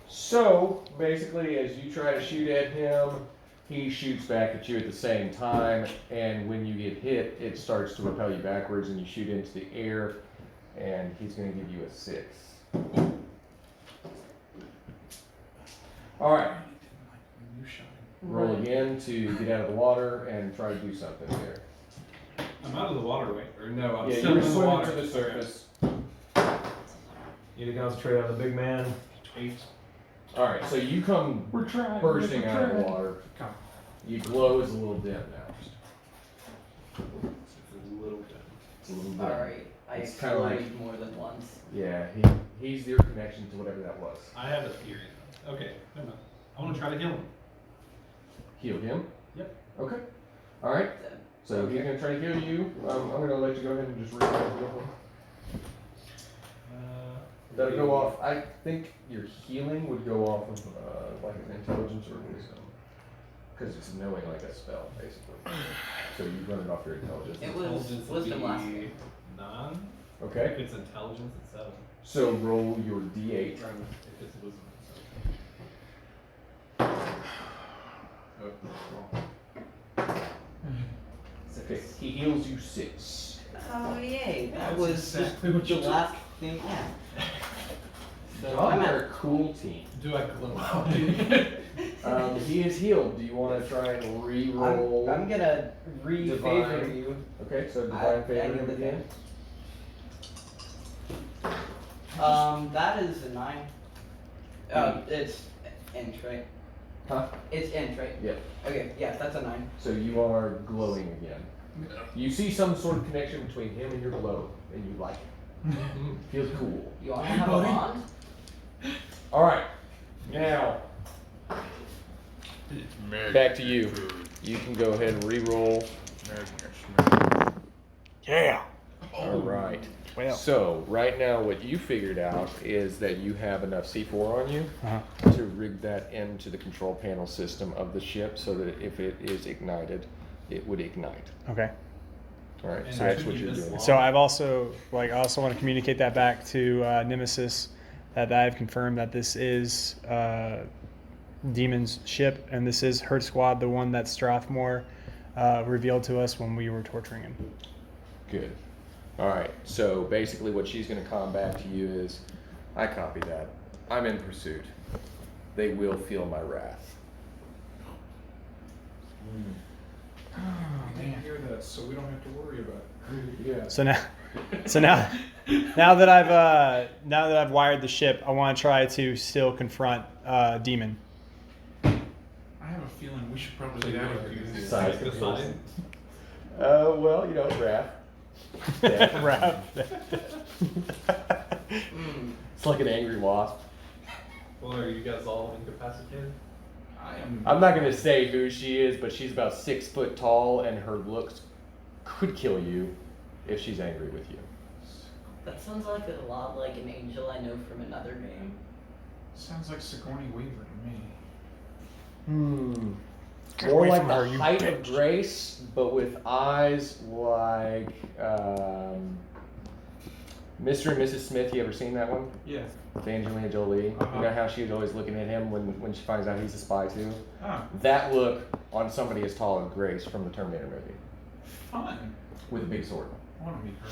So basically, as you try to shoot at him, he shoots back at you at the same time, and when you get hit, it starts to repel you backwards, and you shoot into the air, and he's going to give you a 6. All right. Roll again to get out of the water and try to do something there. I'm out of the water, right? Or no, I'm Yeah, still you're in the swimming water. to the surface. Need to concentrate on the big man. 8. All right, so you come We're trying. bursting out of the water. Come. Your glow is a little dim now. It's a little bit. It's a little dim. Alright, I It's kinda like- exploded more than once. Yeah, he's your connection to whatever that was. I have a theory. Okay, never mind. I want to try to heal him. Heal him? Yep. Okay. All right. Then So he's gonna try to heal you. I'm gonna let you go ahead and just read that real quick. That'll go off. I think your healing would go off of like an intelligence or wisdom, because it's knowing like a spell basically. So you run it off your intelligence. It was Intelligence would wisdom be last game. 9. If Okay. it's intelligence, it's 7. So roll your d8. If it's wisdom, it's 7. Okay, he heals you 6. Oh yay! That That's was exactly what the you last thing. Yeah. So Y'all I'm are at a cool team. Do I glow out? He is healed. Do you want to try and re-roll? I'm gonna re-favor Divine. you. Okay, so I divine favor get him the again. That is a 9. It's int, right? Huh? It's int, right? Yeah. Okay, yeah, that's a 9. So you are glowing again. You see some sort of connection between him and your glow, and you like it. Feels cool. You wanna have a bond? All right, now back to you. You can go ahead and re-roll. Yeah. All right. Well. So right now, what you figured out is that you have enough C4 on you Uh-huh. to rig that into the control panel system of the ship, so that if it is ignited, it would ignite. Okay. All right. And So that's should what be you're this doing. long. So I also want to communicate that back to Nemesis, that I have confirmed that this is Demon's ship, and this is her squad, the one that Strathmore revealed to us when we were torturing him. Good. All right. So basically, what she's going to come back to you is, I copy that. I'm in pursuit. They will feel my wrath. Oh, man, hear that, so we don't have to worry about it. Yeah. So now that I've wired the ship, I want to try to still confront Demon. I have a feeling we should probably get out of here. Size The comparison. sign. Well, you know, wrath. Yeah. Wrap. It's like an angry wasp. Well, are you guys all incapacitated? I'm not gonna say who she is, but she's about 6 foot tall, and her looks could kill you if she's angry with you. That sounds like a lot like an angel I know from another game. Sounds like Sigourney Weaver to me. Get More away like from the her, you height of bitch. Grace, but with eyes like Mr. and Mrs. Smith. You ever seen that one? Yeah. With Angelina Jolie. Uh-huh. You know how she was always looking at him when she finds out he's a spy too? Ah, That look on somebody as tall as Grace from the Terminator movie. fun. With a big sword. I want to meet her.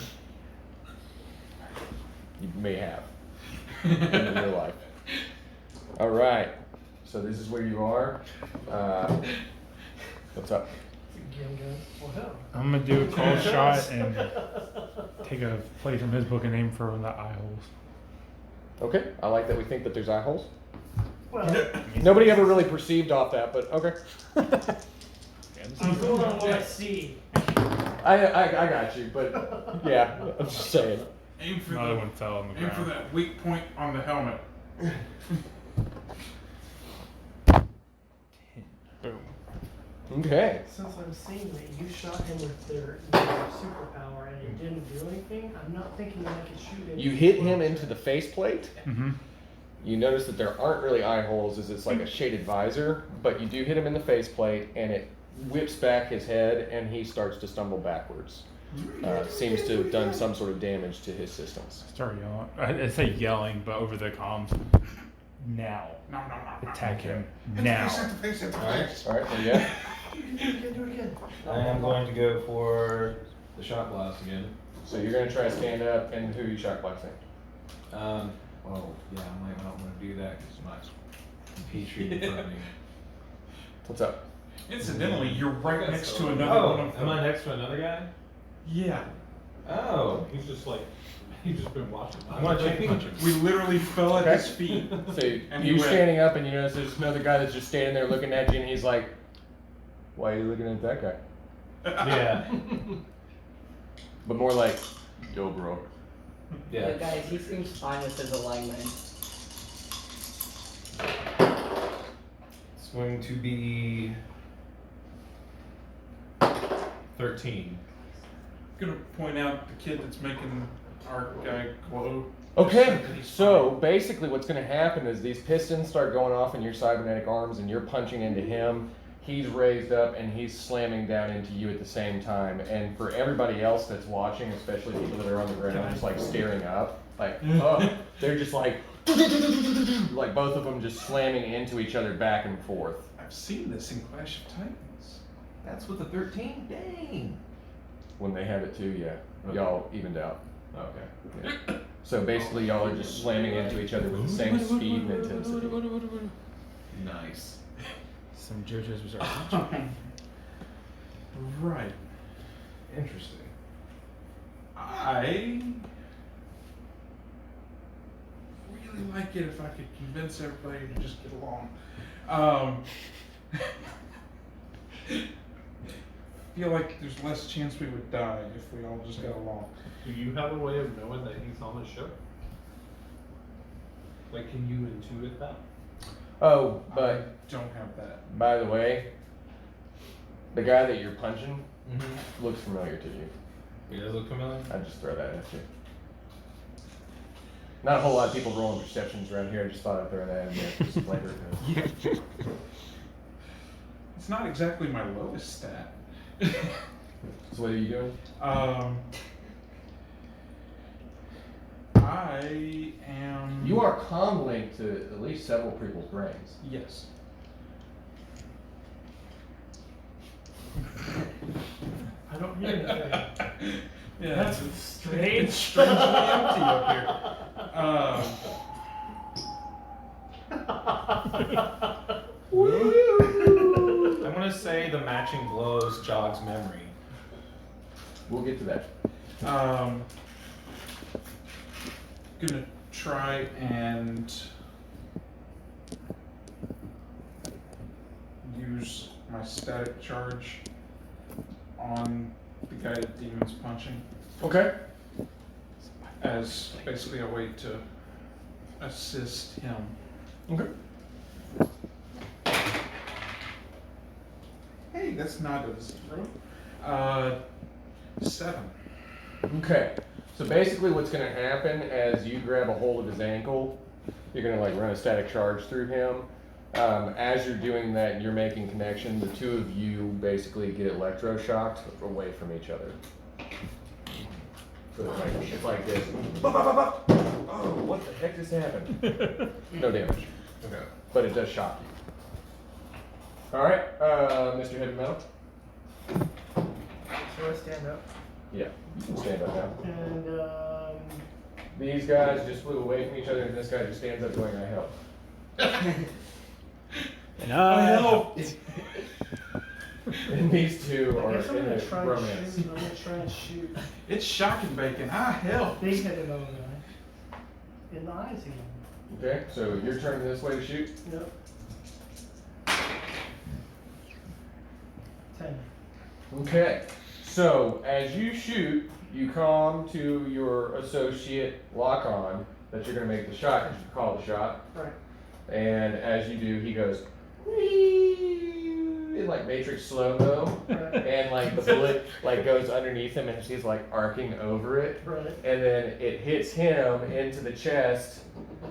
You may have in real life. All right. So this is where you are. What's up? Again, guys. Well, hell. I'm gonna do a cold shot and take a plate from his book and aim for one of the eye holes. Okay. I like that we think that there's eye holes. Well, Nobody ever really perceived off that, but okay. I'm going on what I see. I got you, but yeah, I'm just saying. Aim for Another the, one fell on the aim for ground. that weak point on the helmet. Boom. Okay. Since I'm seeing that you shot him with their superpower and it didn't do anything, I'm not thinking that I could shoot it. You hit him into the faceplate. Mm-hmm. You notice that there aren't really eye holes, as it's like a shaded visor, but you do hit him in the faceplate, and it whips back his head, and he starts to stumble backwards. Seems to have done some sort of damage to his systems. Start yelling. I say yelling, but over the comms. Now. No, no, no. Attack him. Hit the Now. face, hit the face, hit the Alright. face. All right, so yeah. Do it again. I am going to go for the shot blast again. So you're gonna try to stand up, and who you shot blasting? Well, yeah, I might not want to do that because my Petrie in front of me. What's up? Incidentally, you're right That's next so- to another one Oh, of am I them. next to another guy? Yeah. Oh. He's just like, he's just been watching. I want to check punch him. We literally fell at Okay. his feet. So And he you're went- standing up, and you notice there's another guy that's just standing there looking at you, and he's like, "Why are you looking at that guy?" Yeah. But more like, "Yo, bro." Yeah. But guys, he seems fine with his alignment. It's going to be 13. Gonna point out the kid that's making our guy glow. Okay, He's so basically what's going to happen is these pistons start going off in your cybernetic arms, and you're punching into him. He's raised up, and he's slamming down into you at the same time. And for everybody else that's watching, especially people that are on the ground, just like staring up, like, oh, they're just like both of them just slamming into each other back and forth. I I've seen this in Clash of Titans. That's with the 13? Dang. When they have it too, yeah. Y'all evened out. Okay. Yeah. So basically, y'all are just slamming into each other with the same speed and intensity. Nice. Some JoJo's Bizarre. Right. Interesting. I really like it if I could convince everybody to just get along. Feel like there's less chance we would die if we all just got along. Do you have a way of knowing that he's on the ship? Like, can you intuit that? Oh, I but don't have that. by the way, the guy that you're punching looks familiar to you. He does look familiar? I'd just throw that at you. Not a whole lot of people rolling perceptions around here. I just thought I'd throw that in there for some flavor. It's not exactly my lowest stat. So what are you doing? I am. You are comm linked to at least several people's brains. Yes. I don't hear anything. Yeah, That's it's strange. strangely empty up here. I'm gonna say the matching blows jogs memory. We'll get to that. Gonna try and use my static charge on the guy that Demon's punching Okay. as basically a way to assist him. Okay. Hey, that's not a 0. 7. Okay. So basically what's going to happen as you grab a hold of his ankle, you're going to like run a static charge through him. As you're doing that and you're making connection, the two of you basically get electroshocked away from each other. So it's like this. Oh, what the heck just happened? No damage. Okay. But it does shock you. Alright, Mr. Heavy Metal? So I stand up. Yeah, you can stand up now. And, These guys just flew away from each other, and this guy just stands up going, I help. And I help. And these two I are guess I'm in gonna a try and romance. shoot. I'm gonna try and shoot. It's shocking bacon. Ah, hell. Big headed old guy. In the eyes again. Okay, so you're turning this way to shoot? Yep. 10. Okay, so as you shoot, you calm to your associate lock on that you're going to make the shot because you call the shot. Right. And as you do, he goes, "Whee!" in like Matrix slow-mo. Right. And like the bullet like goes underneath him and he's like arcing over it. Right. And then it hits him into the chest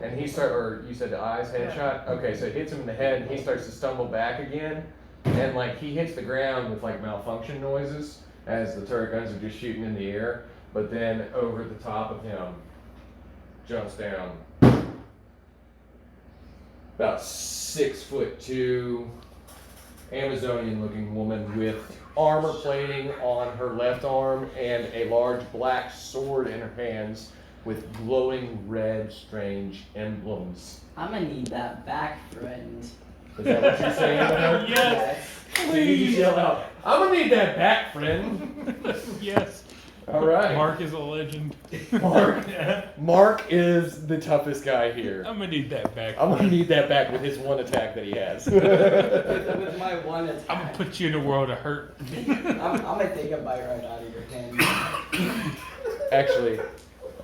and he or you said the eyes headshot? Okay, so it hits him in the head and he starts to stumble back again. And like he hits the ground with like malfunction noises as the turret guns are just shooting in the air. But then over the top of him jumps down about 6'2" Amazonian looking woman with armor plating on her left arm and a large black sword in her hands with glowing red strange emblems. I'm gonna need that back, friend. Is that what you're saying to her? Yes. So you just yell out, I'm gonna need that back, friend. Yes. All right. Mark is a legend. Mark is the toughest guy here. I'm gonna need that back. I'm gonna need that back with his one attack that he has. With my one attack. I'm gonna put you in a world of hurt. I'm gonna take a bite right out of your hand. Actually,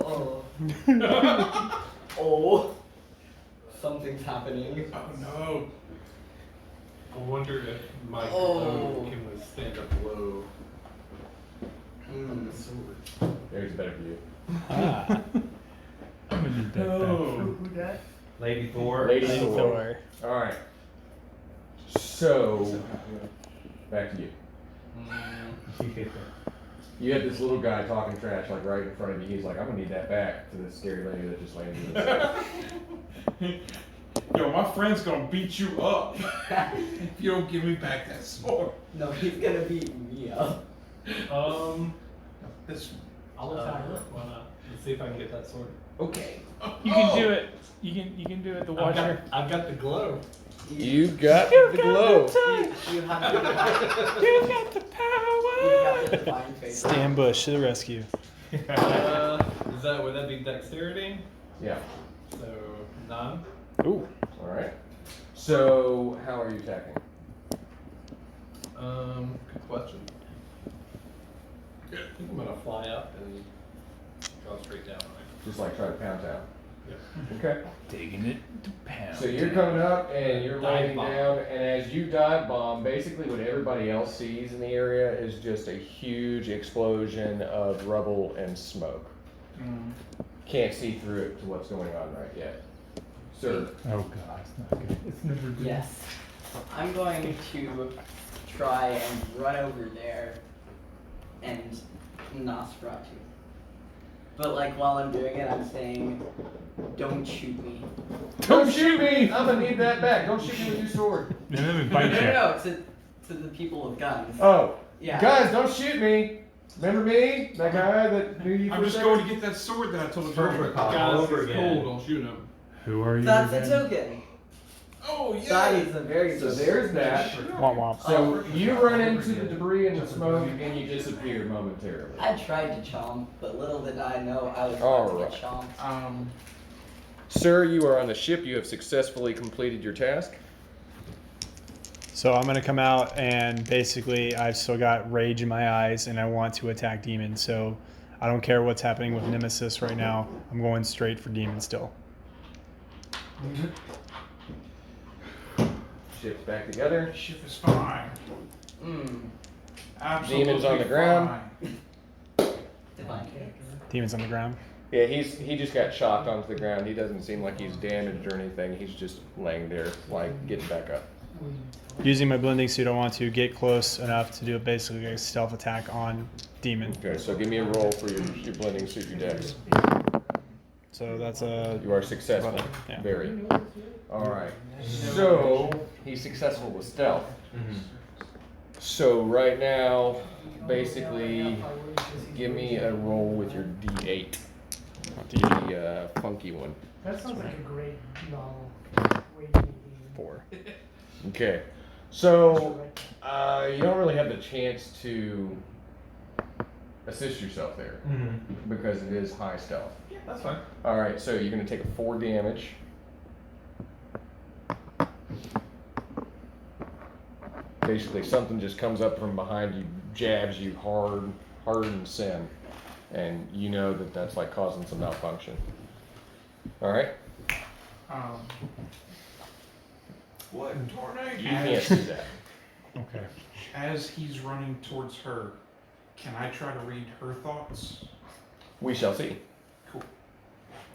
Oh. Oh. Something's happening. Oh no. I wonder if my Oh. clone can withstand a blow from the sword. there's a better view. Ah, I'm gonna need that Who that? Lady Thor. Lady Lady Thor. Thor. All right. So, back to you. You had this little guy talking trash like right in front of you. He's like, I'm gonna need that back to this scary lady that just landed in this. Yo, my friend's gonna beat you up if you don't give me back that sword. No, he's gonna beat me up. This I'll attack her. Why not? Let's see if I can get that sword. okay. You can do it. You can do it. The watcher. I've got the glow. You got the glow. You have to. You got the power. You have to define face. Stan Bush to the rescue. Would that be dexterity? Yeah. So 9. Ooh. All right. So how are you attacking? Good question. I think I'm gonna fly up and go straight down. Right? Just like try to pound down. Yeah. Okay. Digging it to pound. So you're coming up and you're Dive landing bomb. down, and as you dive bomb, basically what everybody else sees in the area is just a huge explosion of rubble and smoke. Can't see through it to what's going on right yet. Sir. Oh god, it's not good. It's never good. Yes. I'm going to try and run over there and Nosferatu. But like while I'm doing it, I'm saying, "Don't shoot me." Don't shoot me! I'm gonna need that back. Don't shoot me with your sword. And then we No, bite you. no, to the people with guns. Oh. Yeah. Guys, don't shoot me! Remember me? That guy that knew you I'm for a just second? going to get that sword that I told you Perfect. All Guys, over it's again. cold. Don't shoot him. Who are you? That's a again? token. Oh yeah. That is a very So good. there's that. Womp womp. So you run into the debris and the smoke and you disappear momentarily. I tried to chomp, but little did I know I was All about to get right. chomped. Sir, you are on the ship. You have successfully completed your task. So I'm gonna come out and basically I've still got rage in my eyes and I want to attack Demon. So I don't care what's happening with Nemesis right now. I'm going straight for Demon still. Ship's back together. Ship is fine. Absolutely Demon's on the ground. fine. Divine. Demon's on the ground. Yeah, he just got shocked onto the ground. He doesn't seem like he's damaged or anything. He's just laying there, like getting back up. Using my blending suit, I want to get close enough to do basically a stealth attack on Demon. Okay, so give me a roll for your blending suit, your dex. So that's a You are successful. Yeah. Very. All right. So he's successful with stealth. So right now, basically, give me a roll with your D8. The funky one. That sounds like a great novel. 4. Okay. So you don't really have the chance to assist yourself there because it is high stealth. Yeah, that's fine. All right. So you're going to take a 4 damage. Basically, something just comes up from behind you, jabs you hard and sin, and you know that that's like causing some malfunction. All right. What in tornado? You can't see that. Okay. As he's running towards her, can I try to read her thoughts? We shall see.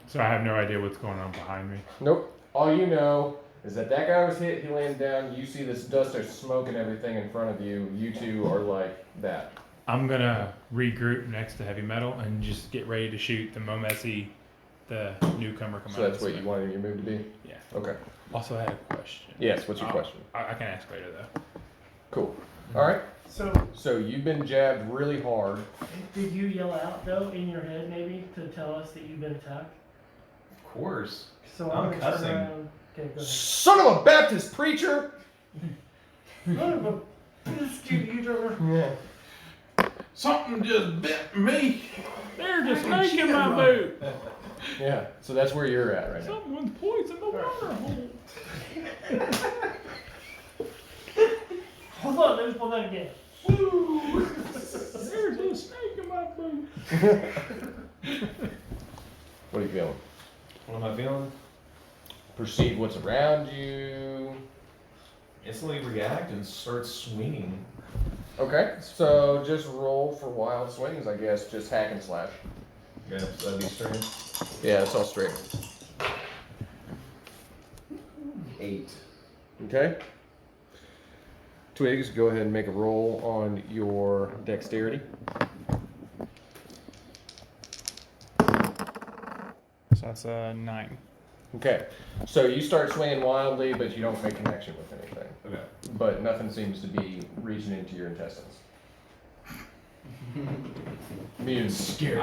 So I have no idea what's going on behind me. Nope. All you know is that guy was hit, he landed down, you see this dust of smoke and everything in front of you. You two are like that. I'm gonna regroup next to heavy metal and just get ready to shoot the moment I see the newcomer come out. So that's this what way. you wanted your move to be? Yeah. Okay. Also, I had a question. Yes, what's your Oh, question? I can ask later though. Cool. All right. So, So you've been jabbed really hard. did you yell out though in your head maybe to tell us that you've been attacked? Of course. So I'm I'm gonna cussing. turn around. Okay, go ahead. Son of a Baptist preacher! Something just bit me. There's a snake in my boot. Yeah. So that's where you're at right now. Someone's poisoned the water hole. Hold on, let me pull that again. There's a snake in my boot. What are you feeling? What am I feeling? Perceive what's around you. Instantly react and start swinging. Okay. So just roll for wild swings, I guess. Just hack and slash. Yeah, so that'd be strength. Yeah, it's all straight. 8. Okay. Twigs, go ahead and make a roll on your dexterity. So that's a 9. Okay, so you start swinging wildly, but you don't make connection with anything. Okay. But nothing seems to be reaching into your intestines. Being scary.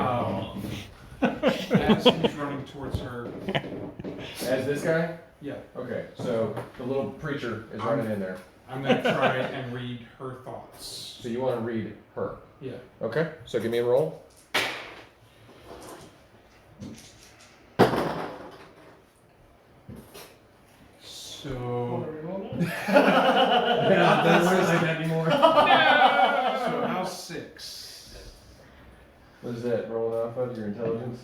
As he's running towards her. As this guy? Yeah. Okay, so the little preacher is running in there. I'm gonna try and read her thoughts. So you want to read her. Yeah. Okay, so give me a roll. So. Yeah, that's not like that anymore. So how's 6? What is that rolling off of your intelligence?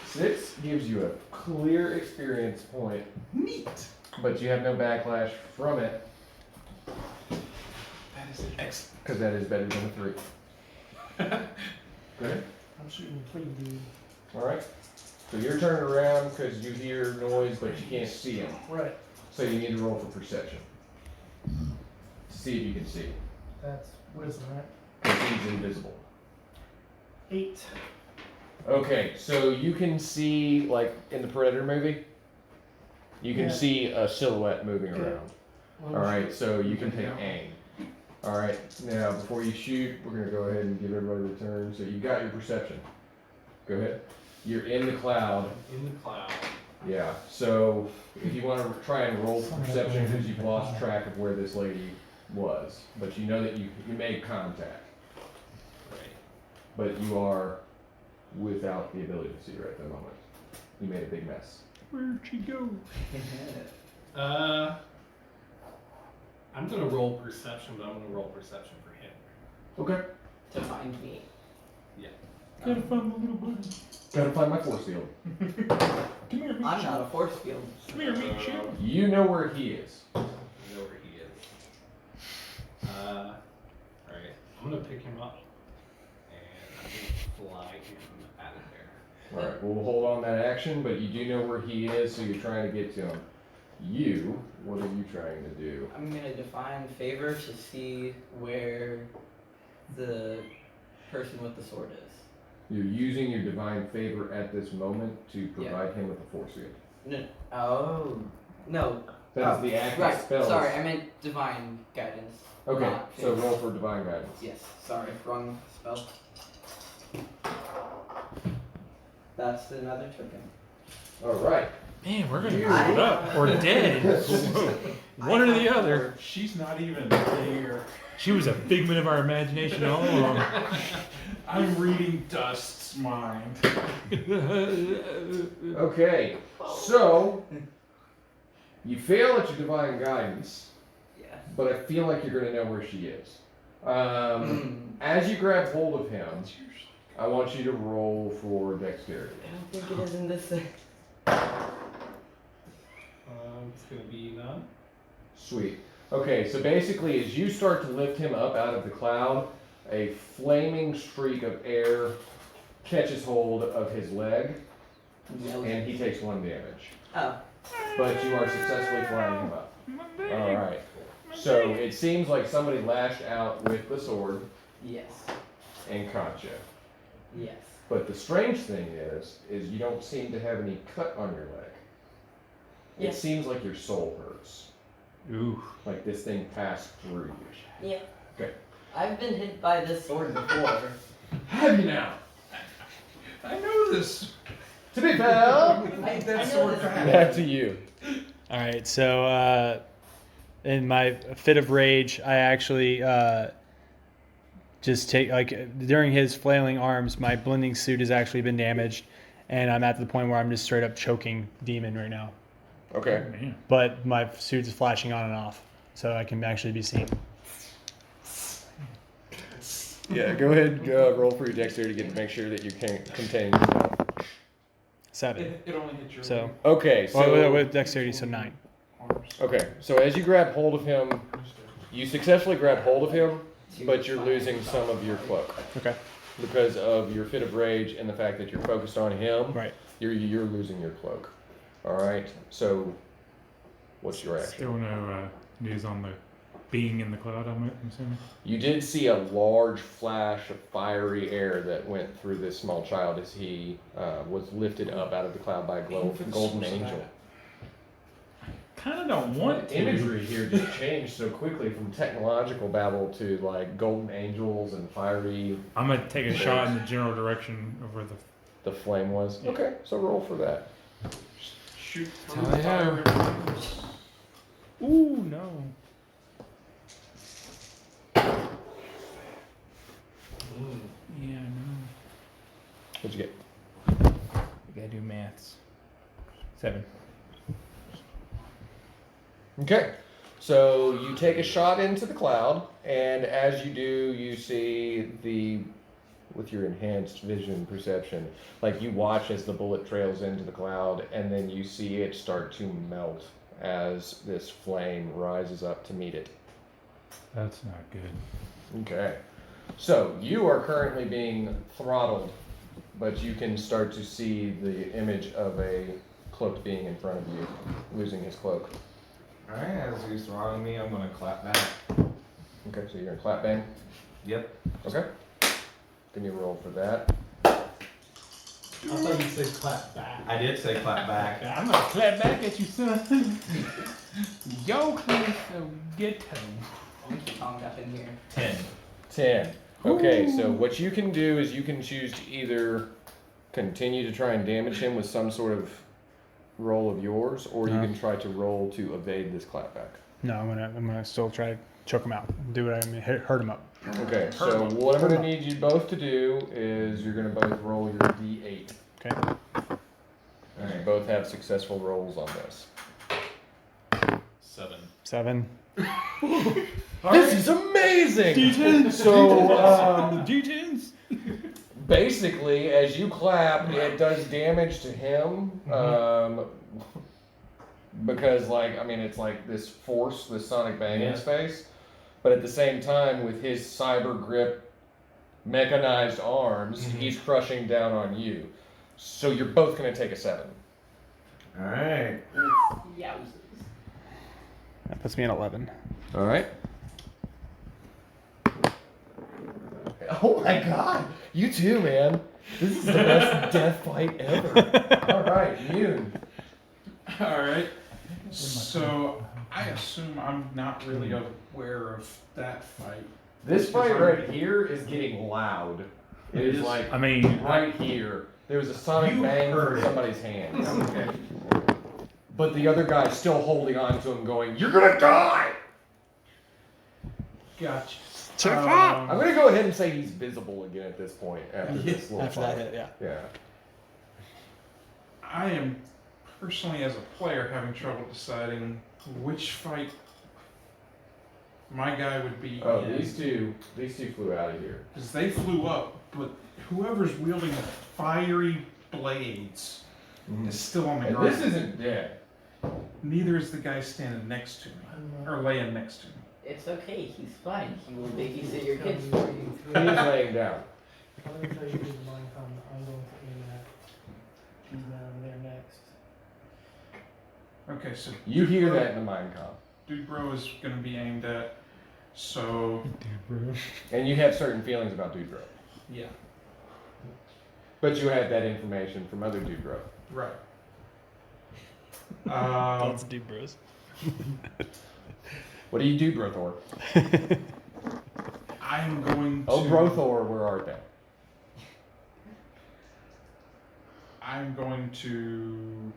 6 gives you a clear experience point. Neat. But you have no backlash from it, That is excellent. because that is better than a 3. Good? I'm shooting plea dude. Alright. So you're turning around because you hear noise, but you can't see him. Right. So you need to roll for perception. To see if you can see. That's wisdom, right? Because he's invisible. 8. Okay, so you can see, like in the Predator movie, you can Yeah. see a silhouette moving Okay. around. Alright, so you can take aim. Alright, now before you shoot, we're going to go ahead and give everybody the turn. So you got your perception. Go ahead. You're in the cloud. In the cloud. Yeah, so if you want to try and roll for perception because you've lost track of where this lady was, but you know that you made contact, Right. but you are without the ability to see her at the moment. You made a big mess. Where'd she go? I'm gonna roll perception, but I'm gonna roll perception for him. Okay. To find me. Gotta find my little buddy. Gotta find my force field. Come here, meat I'm shield. not a force field. Come here, meat shield. You know where he is. I know where he is. Alright. I'm gonna pick him up. And I'm gonna fly him out of there. Alright, we'll hold on that action, but you do know where he is, so you're trying to get to him. What are you trying to do? I'm gonna define favor to see where the person with the sword is. You're using your divine favor at this moment to provide him with a force field. No. Oh. No. That is Oh, the active right. spell. Sorry, I meant divine guidance. Okay, not so favor. roll for divine guidance. Yes. Sorry. Wrong spell. That's another token. Alright. Man, we're gonna You- move it up or dead. One or the other. She's not even there. She was a figment of our imagination all along. I'm reading Dust's mind. Okay, so you fail at your divine guidance, Yeah. but I feel like you're going to know where she is. As you grab hold of him, I want you to roll for dexterity. I don't think it is in this. It's gonna be none. Sweet. Okay, so basically, as you start to lift him up out of the cloud, a flaming streak of air catches hold of his leg, and he takes 1 damage. Oh. But you are successfully flying him up. Alright. So it seems like somebody lashed out with the sword Yes. and caught you. Yes. But the strange thing is you don't seem to have any cut on your leg. It Yes. seems like your soul hurts. Ooh. Like this thing passed through you. Yeah. Okay. I've been hit by this sword before. Have you now? I know this. To be fair, I that know sword this. back. back to you. All right, so in my fit of rage, I actually just take, like, during his flailing arms, my blending suit has actually been damaged, and I'm at the point where I'm just straight up choking demon right now. Okay. Man. But my suit is flashing on and off, so I can actually be seen. Yeah, go ahead and roll for your dexterity to make sure that you can contain yourself. 7. It only hit your So, Okay, so with dexterity, so 9. arms. okay, so as you grab hold of him, you successfully grab hold of him, but you're losing some of your cloak Okay. because of your fit of rage and the fact that you're focused on him. Right. You're losing your cloak. All right. So, what's your action? Still no news on the being in the cloud, I'm assuming. You did see a large flash of fiery air that went through this small child as he was lifted up out of the cloud by a golden angel. kind of don't want The to. imagery here just changed so quickly from technological babble to like golden angels and fiery. I'm gonna take a shot in the general direction of where The flame was. Okay, so roll for that. Shoot That's through how the they fire. Ooh, no. Yeah, no. What'd you get? You gotta do maths. 7. Okay, so you take a shot into the cloud, and as you do, you see with your enhanced vision perception, like you watch as the bullet trails into the cloud, and then you see it start to melt as this flame rises up to meet it. That's not good. Okay, so you are currently being throttled, but you can start to see the image of a cloaked being in front of you, losing his cloak. Alright, as he's throttling me, I'm gonna clap back. Okay, so you're gonna clap bang. Yep. Okay. Can you roll for that? I thought you said clap back. I did say clap back. I'm gonna clap back at you, son. Yo, Chris, so ghetto. I'll get your tongue up in here. 10. 10. Okay, so what you can do is you can choose to either continue to try and damage him with some sort of roll of yours, or you No. can try to roll to evade this clapback. No, I'm gonna still try to choke him out. Do what I mean, hurt him up. Okay, so what I'm going to need you both to do is you're going to both roll your d8. Okay. And you both have successful rolls on this. 7. 7. This is amazing! D10. So, D10s. basically, as you clap, it does damage to him. Because, like, I mean, it's like this force, this sonic bang in his face. But at the same time, with his cyber grip, mechanized arms, he's crushing down on you. So you're both going to take a 7. Alright. Yowzers. That puts me at 11. All right. Oh my god! You too, man. This is the best death fight ever. All right, Yoon. Alright. So I assume I'm not really aware of that fight. This fight right here is getting loud. It is like I mean, right here. There was a sonic You bang heard from it. somebody's hand. Okay. But the other guy's still holding on to him, going, "You're gonna die!" Gotcha. I'm gonna go ahead and say he's visible again at this point after this little After fight. that hit, yeah. Yeah. I am personally, as a player, having trouble deciding which fight my guy would be Oh, in. these two flew out of here. Because they flew up, but whoever's wielding the fiery blades is still on the And ground. this isn't dead. Neither is the guy standing next to me, or laying next to me. It's okay, he's fine. He will babysit your kids He's for you. He is laying down. I'm gonna tell you who the mind com I'm going to aim at. He's down there next. Okay, so You hear that in the mind comp. Dude Bro is going to be aimed at, so And you have certain feelings about Dude Bro. yeah, But you had that information from other Dude Bro. right. Lots of deep bros. What do you do, Brothor? I am going to. Oh, Brothor, where art thou? I'm going to.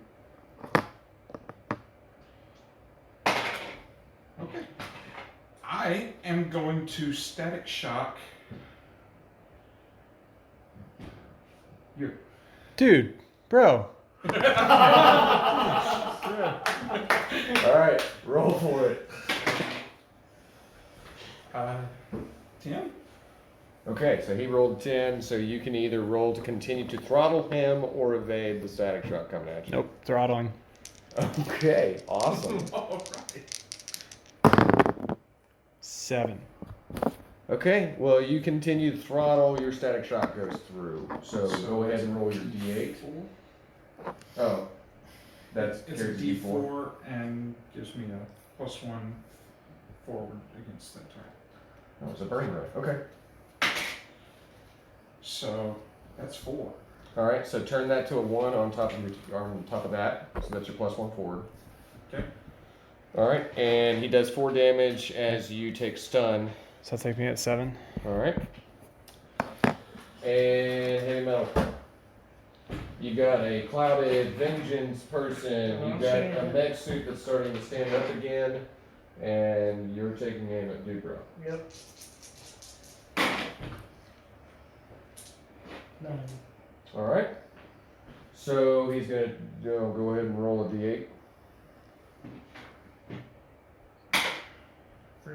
Okay. I am going to static shock. You. Dude, bro. All right, roll for it. 10? Okay, so he rolled 10, so you can either roll to continue to throttle him or evade the static shock coming at you. Nope, throttling. Okay, awesome. All right. 7. Okay, well, you continue to throttle, your static shock goes through. So go ahead and roll your d8. Oh, that's It's a carries a d4. D4 and gives me a +1 forward against that target. Oh, it's a burning ray. Okay. So that's 4. All right, so turn that to a 1 on top of that. So that's your +1 forward. Okay. All right, and he does 4 damage as you take stun. So that takes me at 7. All right. And heavy metal. You got a clouded vengeance person. You got a mech suit that's starting to stand up again, and you're taking aim at Dubrow. Yep. 9. All right. So he's gonna go ahead and roll a d8. 3.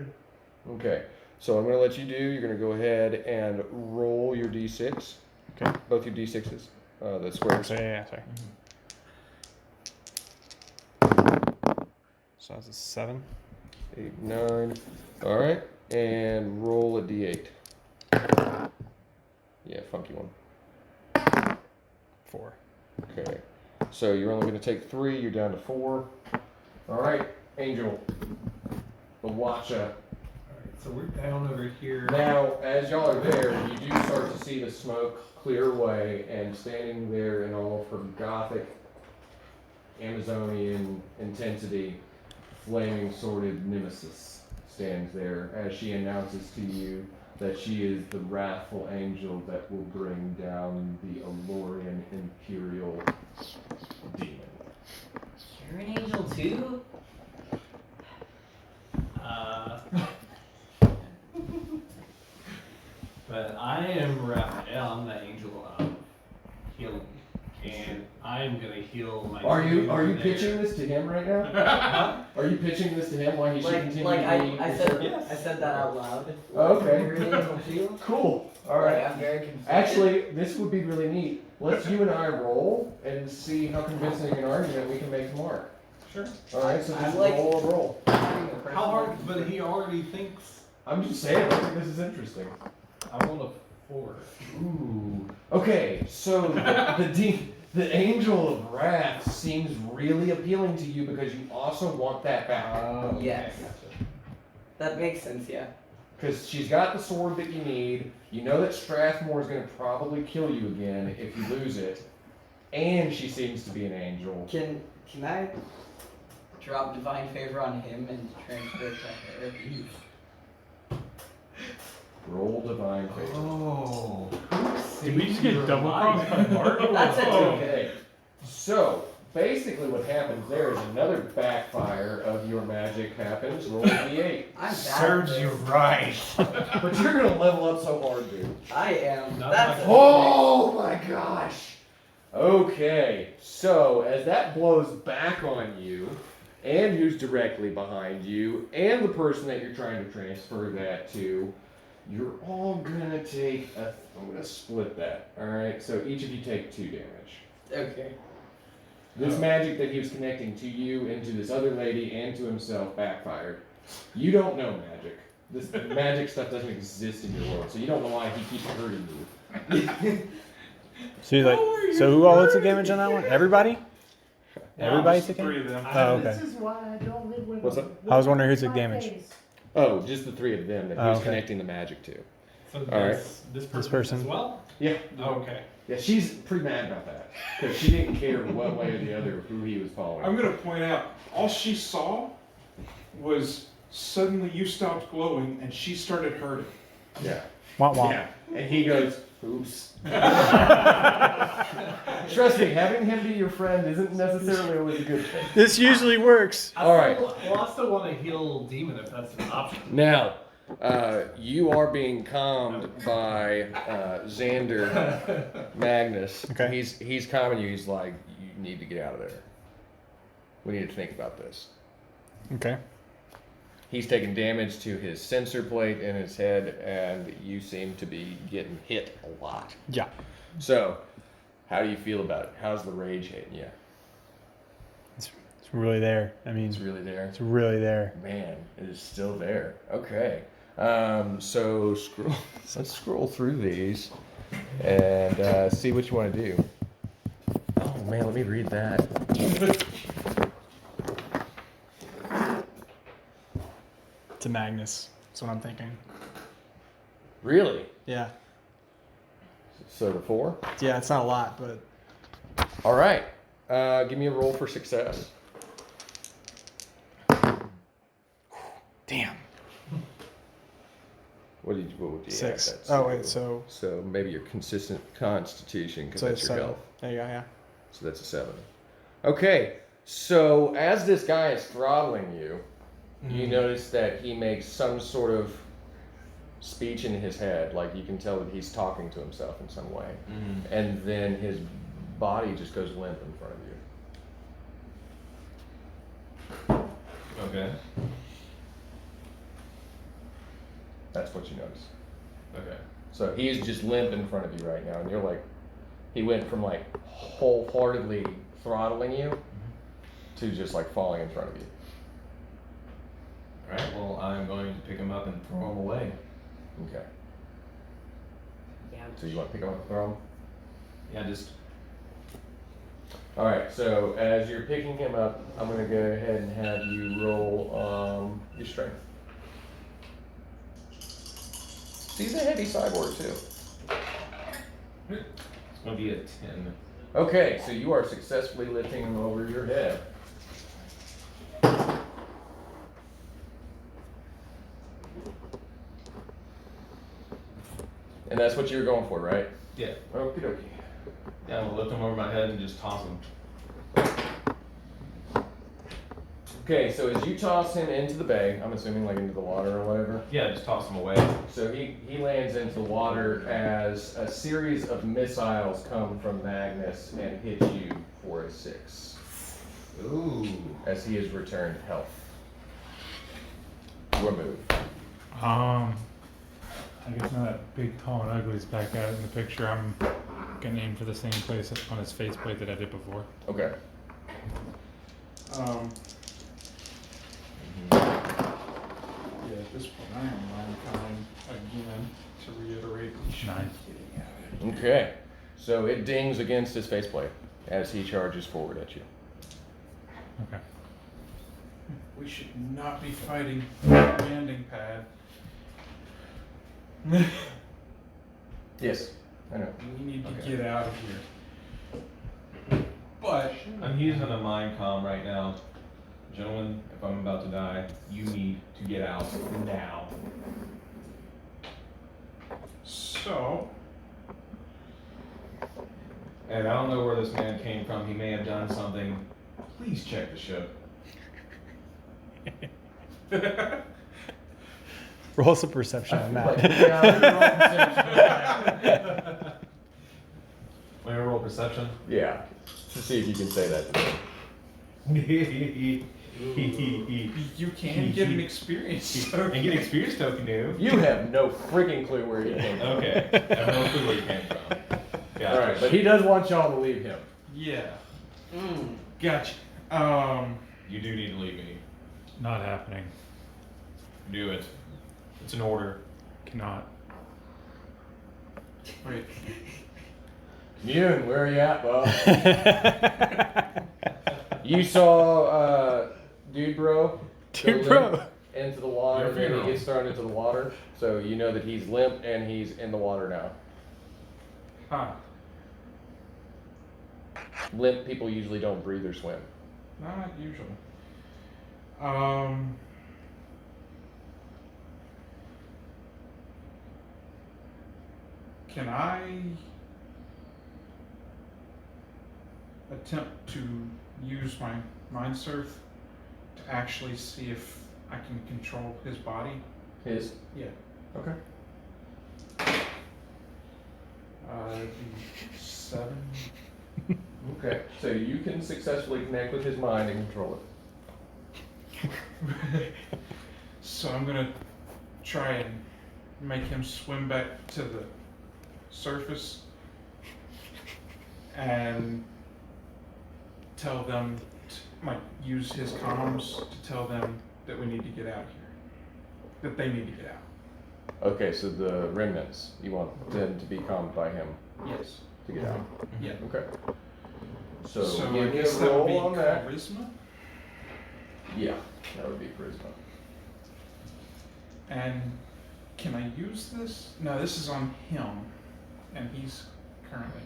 Okay. So I'm gonna let you do. You're gonna go ahead and roll your d6. Okay. Both your d6s. The squares. So yeah, sorry. So that's a 7. 8, 9. All right. And roll a d8. Yeah, funky one. 4. Okay. So you're only going to take 3. You're down to 4. All right, Angel. The Watcha. Alright, so we're down over here. Now, as y'all are there, you do start to see the smoke clear away, and standing there in all of her gothic Amazonian intensity, flaming sworded nemesis stands there as she announces to you that she is the wrathful angel that will bring down the Alorian Imperial demon. You're an angel too? But I am Raphael. I'm the angel of healing, and I'm gonna heal my. Are you dude pitching there. this to him right now? Are you pitching this to him why he should continue to be I said that out loud. Okay. You're an angel too? Cool. All right. Like, I'm very confused. Actually, this would be really neat. Let's you and I roll and see how convincing an argument we can make to Mark. Sure. All right, so I'm just like- roll a roll. How hard? But he already thinks. I'm just saying, I think this is interesting. I rolled a 4. Ooh. Okay, so the angel of wrath seems really appealing to you because you also want that back. Oh, Yes. okay, gotcha. That makes sense, yeah. Because she's got the sword that you need. You know that Strathmore is going to probably kill you again if you lose it. And she seems to be an angel. Can I drop divine favor on him and transfer it to her? Roll divine favor. Oh. Did we just get double crossed by Mark? That's a Okay. So, basically what happens there is another backfire of your magic happens. Roll a d8. I'm bad. Serves at you this. right. But you're going to level up so hard, dude. I am. Not That's my a Oh my gosh! Okay, so as that blows back on you, and who's directly behind you, and the person that you're trying to transfer that to, you're all gonna take I'm gonna split that, alright? So each of you take 2 damage. Okay. This magic that he was connecting to you and to this other lady and to himself backfired. You don't know magic. This magic stuff doesn't exist in your world, so you don't know why he keeps hurting you. So who all took damage on that one? Everybody? Everybody took Three damage? of them. Oh, okay. This is why I don't live with What's up? I was wondering who took damage. Oh, just the 3 of them that he Oh, was okay. connecting the magic to. So All right. this person. as well? Yeah. Oh, okay. Yeah, she's pretty mad about that. Because she didn't care one way or the other who he was following. I'm gonna point out, all she saw was suddenly you stopped glowing and she started hurting. Yeah. Womp womp. Yeah. And he goes, oops. Trust me, having him be your friend isn't necessarily always a good thing. This usually works. I All right. still- Well, I still want to heal demon if that's an option. Now, you are being calmed by Xander Magnus. Okay. He's calming you. He's like, you need to get out of there. We need to think about this. Okay. He's taking damage to his sensor plate in his head, and you seem to be getting hit a lot. Yeah. So, how do you feel about it? How's the rage hitting you? It's really there. I mean, It's really there. it's really there. Man, it is still there. Okay. So scroll. Let's scroll through these and see what you want to do. Oh man, let me read that. It's a Magnus. That's what I'm thinking. Really? Yeah. So the 4. Yeah, it's not a lot, but All right. Give me a roll for success. 6. that's Oh, you. wait, so So maybe your consistent constitution, because so that's your 7. health. There you go, yeah. So that's a 7. Okay, so as this guy is throttling you, you notice that he makes some sort of speech in his head. Like you can tell that he's talking to himself in some way. And then his body just goes limp in front of you. Okay. That's what you notice. Okay. So he's just limp in front of you right now, and you're like, he went from like wholeheartedly throttling you to just like falling in front of you. Alright, well, I'm going to pick him up and throw him away. Okay. Yeah. So you want to pick him up and throw him? Yeah, just. All right. So as you're picking him up, I'm gonna go ahead and have you roll your strength. He's a heavy cyborg too. It's going to be a 10. Okay, so you are successfully lifting him over your head. And that's what you were going for, right? Yeah. Okie dokie. Yeah, I'm going to lift him over my head and just toss him. Okay, so as you toss him into the bay, I'm assuming like into the water or whatever. Yeah, just toss him away. So he lands into the water as a series of missiles come from Magnus and hit you for a 6. Ooh. As he is returned health. Your move. I guess now that big, tall, and ugly is back out in the picture, I'm gonna aim for the same place on his faceplate that I did before. Okay. Yeah, at this point, I am mankind again, to reiterate. 9. Okay. So it dings against his faceplate as he charges forward at you. Okay. We should not be fighting landing pad. Yes, I know. We need to Okay. get out of here. But I'm using a mind comm right now. Gentlemen, if I'm about to die, you need to get out now. so And I don't know where this man came from. He may have done something. Please check the ship. Roll some perception on that. Want to roll perception? Yeah. To see if you can say that to me. you can get an experience. And get experience token new. You have no freaking clue where he came from. Okay. I have no clue where he came from. Yeah. All right, but he does want y'all to leave him. Yeah, Mm. gotcha. You do need to leave me. Not happening. Do it. It's an order. Cannot. Wait. Yoon, where are you at, bub? You saw Dude Bro Dude go Bro. limp into the water, Your and then he funeral. gets thrown into the water. So you know that he's limp and he's in the water now. Huh. Limp people usually don't breathe or swim. Not usually. Can I attempt to use my mind surf to actually see if I can control his body? His? Yeah. Okay. It'd be 7. Okay. So you can successfully connect with his mind and control it. So I'm gonna try and make him swim back to the surface and tell them, like, use his comms to tell them that we need to get out of here. That they need to get out. Okay, so the remnants, you want them to be calmed by him Yes. to get out. Yeah. Okay. So, I give me a guess that would be roll on that. charisma. Yeah, that would be charisma. And can I use this? No, this is on him, and he's currently,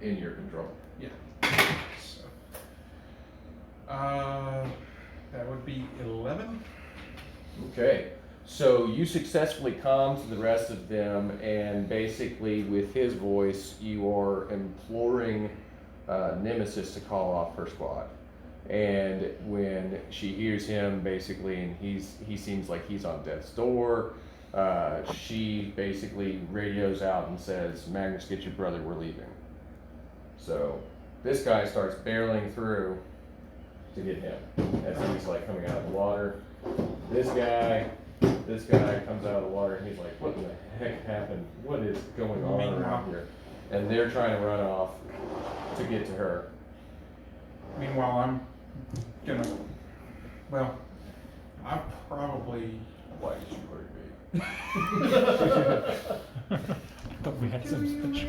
In your control. yeah. So, that would be 11. Okay. So you successfully calm the rest of them, and basically with his voice, you are imploring Nemesis to call off her squad. And when she hears him, basically, and he seems like he's on death's door, she basically radios out and says, "Magnus, get your brother, we're leaving." So this guy starts barreling through to get him as he's like coming out of the water. This guy comes out of the water and he's like, "What in the heck happened? What is going on around here?" And they're trying to run off to get to her. Meanwhile, I'm gonna. Well, I'm probably. Why did you hurt me? Thought we had some such.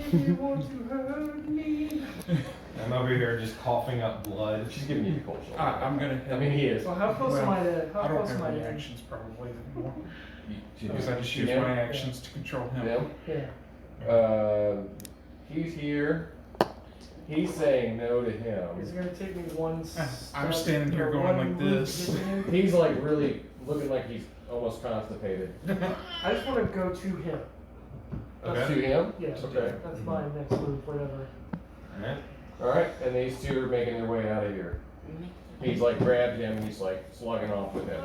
I'm over here just coughing up blood. She's giving you the cold shoulder. I'm gonna. I mean, he is. So how close am I to? How I don't close am have I any to? actions probably anymore You- because I just use him? my actions to control him. Him? Yeah. He's here. He's saying no to Is it him. gonna take me one? I'm step standing here or going one like move to this. get to him? He's like really looking like he's almost constipated. I just want to go to him. To him? Yeah. Okay. That's my next move, whatever. Alright. Alright, and these two are making their way out of here. He's like grabbed him and he's like slugging off with him.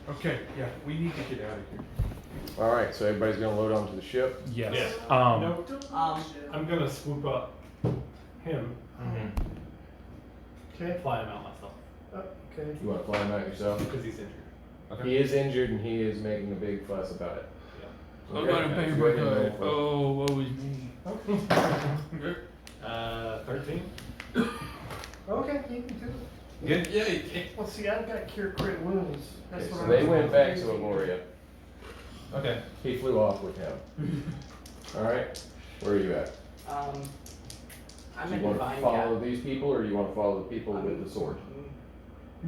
Okay, yeah, we need to get out of here. Alright, so everybody's gonna load onto the ship. Yes. Yeah. I'm gonna swoop up him. Okay. Fly him out myself Okay. You wanna fly him out yourself? because he's injured. He is injured and he is making a big fuss about it. Yeah. Okay. I'm gonna pay So my go ahead and roll cut. for it. Oh, what was me? 13. Okay, you can do it. Good? Yeah, you can. Well, see, I've got cure crit wounds. That's Okay, what so I they was went back to using. Aloria. Okay. He flew off with him. Alright, where are you at? I'm Do a you want to divine follow guy. these people or you want to follow the people with the sword?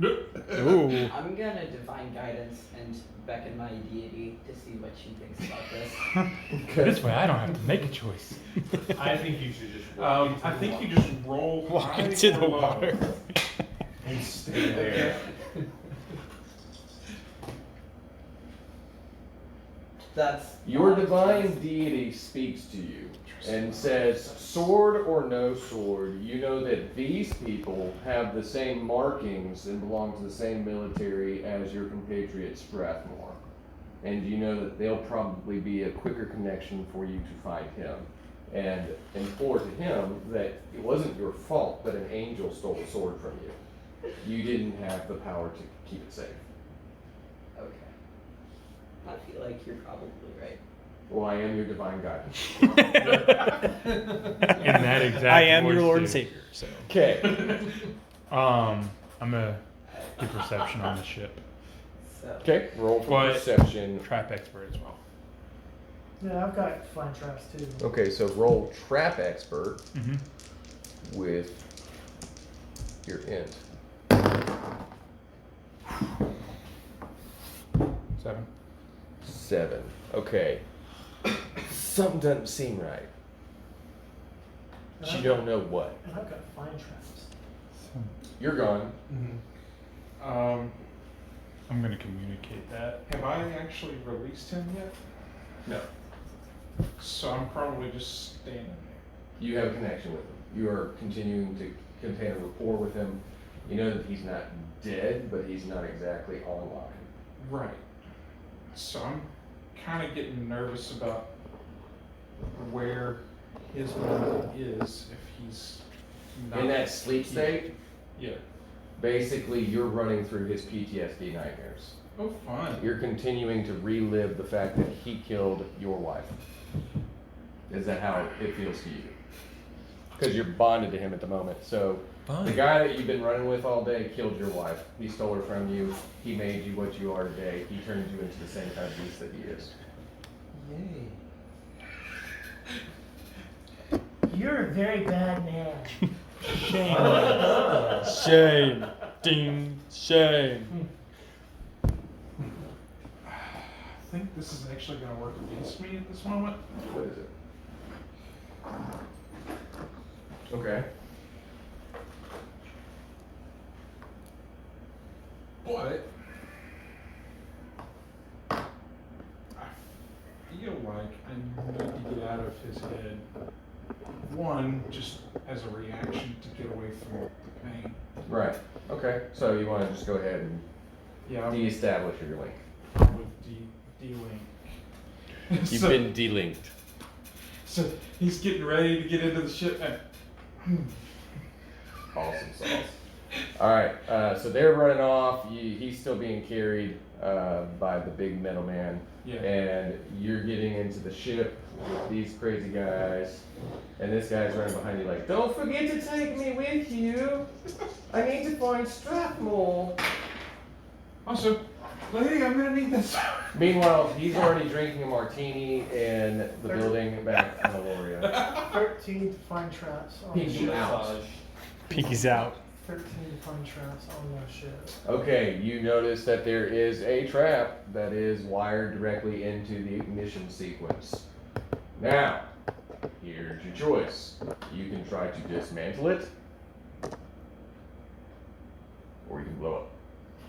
Ooh. I'm gonna divine guidance and beckon my deity to see what she thinks about this. This way, I don't have to make a choice. I think you should just I think you just roll Walk high into or the low. water. and stay there. That's Your divine deity speaks to you and says, sword or no sword, you know that these people have the same markings and belong to the same military as your compatriot Strathmore. And you know that they'll probably be a quicker connection for you to find him. And implore to him that it wasn't your fault that an angel stole the sword from you. You didn't have the power to keep it safe. okay. I feel like you're probably right. Well, I am your divine guidance. In that exact I am your voice, Lord and too. Savior. So. Okay. I'm gonna do perception on the ship. So Okay, roll for But- perception. Trap expert as well. Yeah, I've got fine traps too. Okay, so roll trap expert Mm-hmm. with your int. 7. 7. Okay. Something doesn't seem right. And You I've don't know what. And I've got fine traps. You're gone. I'm gonna communicate that. Have I actually released him yet? No. So I'm probably just standing there. You have a connection with him. You are continuing to contain a rapport with him. You know that he's not dead, but he's not exactly online. Right. So I'm kind of getting nervous about where his mind is if he's not. In that sleep state, Yeah. basically you're running through his PTSD nightmares. Oh, fine. You're continuing to relive the fact that he killed your wife. Is that how it feels to you? Because you're bonded to him at the moment. So the guy that you've been running with all day killed your wife. He stole her from you. He made you what you are today. He turned you into the same kind of beast that he is. You're a very bad man. Shame. Ding. Shame. I think this is actually going to work against me at this moment. What is it? Okay. But I feel like I need to get out of his head. One, just as a reaction to get away from the pain. Right. Okay. So you want to just go ahead and Yeah, de-establish your link. I would de-link. You've So- been de-linked. So he's getting ready to get into the ship and Awesome sauce. All right. So they're running off. He's still being carried by the big metal man. yeah. And you're getting into the ship with these crazy guys, and this guy's running behind you like, don't forget to take me with you. I need to find Strathmore. Also, lady, I'm gonna need this. Meanwhile, he's already drinking a martini in the building back in Aloria. 13 to find traps on the Pinky ship. out. Pinky's out. 13 to find traps on the ship. Okay, you notice that there is a trap that is wired directly into the ignition sequence. Now, here's your choice. You can try to dismantle it, or you can blow it.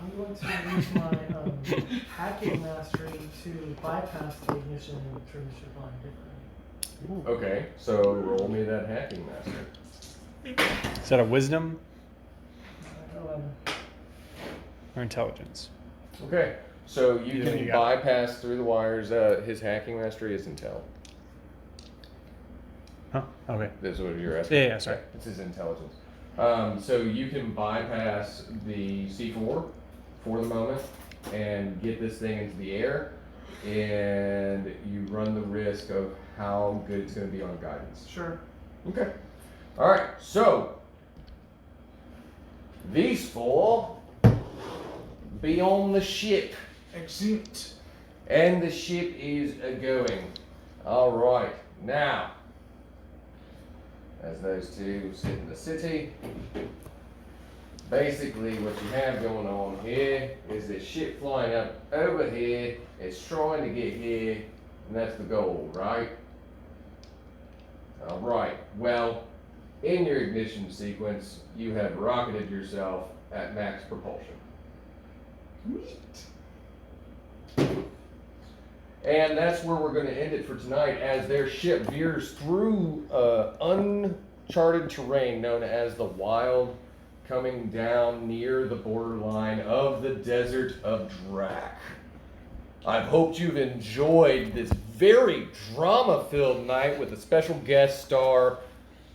I'm going to use my hacking mastery to bypass the ignition and turn the ship on differently. Okay, so roll me that hacking master. Is that a wisdom 11. or intelligence? Okay, so you Yeah, can you got bypass through the wires. His hacking mastery is intel. Huh? Okay. This is what you're asking. Yeah, sorry. It's his intelligence. So you can bypass the C4 for the moment and get this thing into the air, and you run the risk of how good it's going to be on guidance. Sure. Okay. All right. So these four be on the ship, Exit. and the ship is a-going. All right. Now, as those two sit in the city, basically what you have going on here is this ship flying up over here. It's trying to get here, and that's the goal, right? All right. Well, in your ignition sequence, you have rocketed yourself at max propulsion. And that's where we're going to end it for tonight, as their ship veers through uncharted terrain known as the Wild, coming down near the borderline of the Desert of Drac. I hope you've enjoyed this very drama-filled night with a special guest star,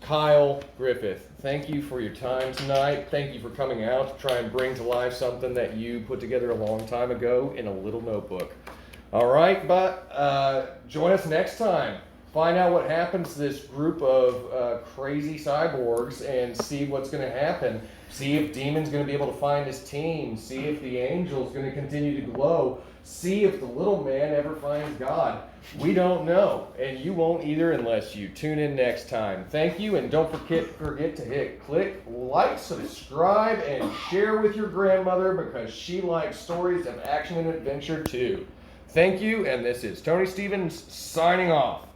Kyle Griffith. Thank you for your time tonight. Thank you for coming out to try and bring to life something that you put together a long time ago in a little notebook. All right, but join us next time. Find out what happens to this group of crazy cyborgs and see what's going to happen. See if Demon's going to be able to find his team. See if the Angel's going to continue to glow. See if the little man ever finds God. We don't know, and you won't either unless you tune in next time. Thank you, and don't forget to hit click, like, subscribe, and share with your grandmother, because she likes stories of action and adventure too. Thank you, and this is Tony Stevens signing off.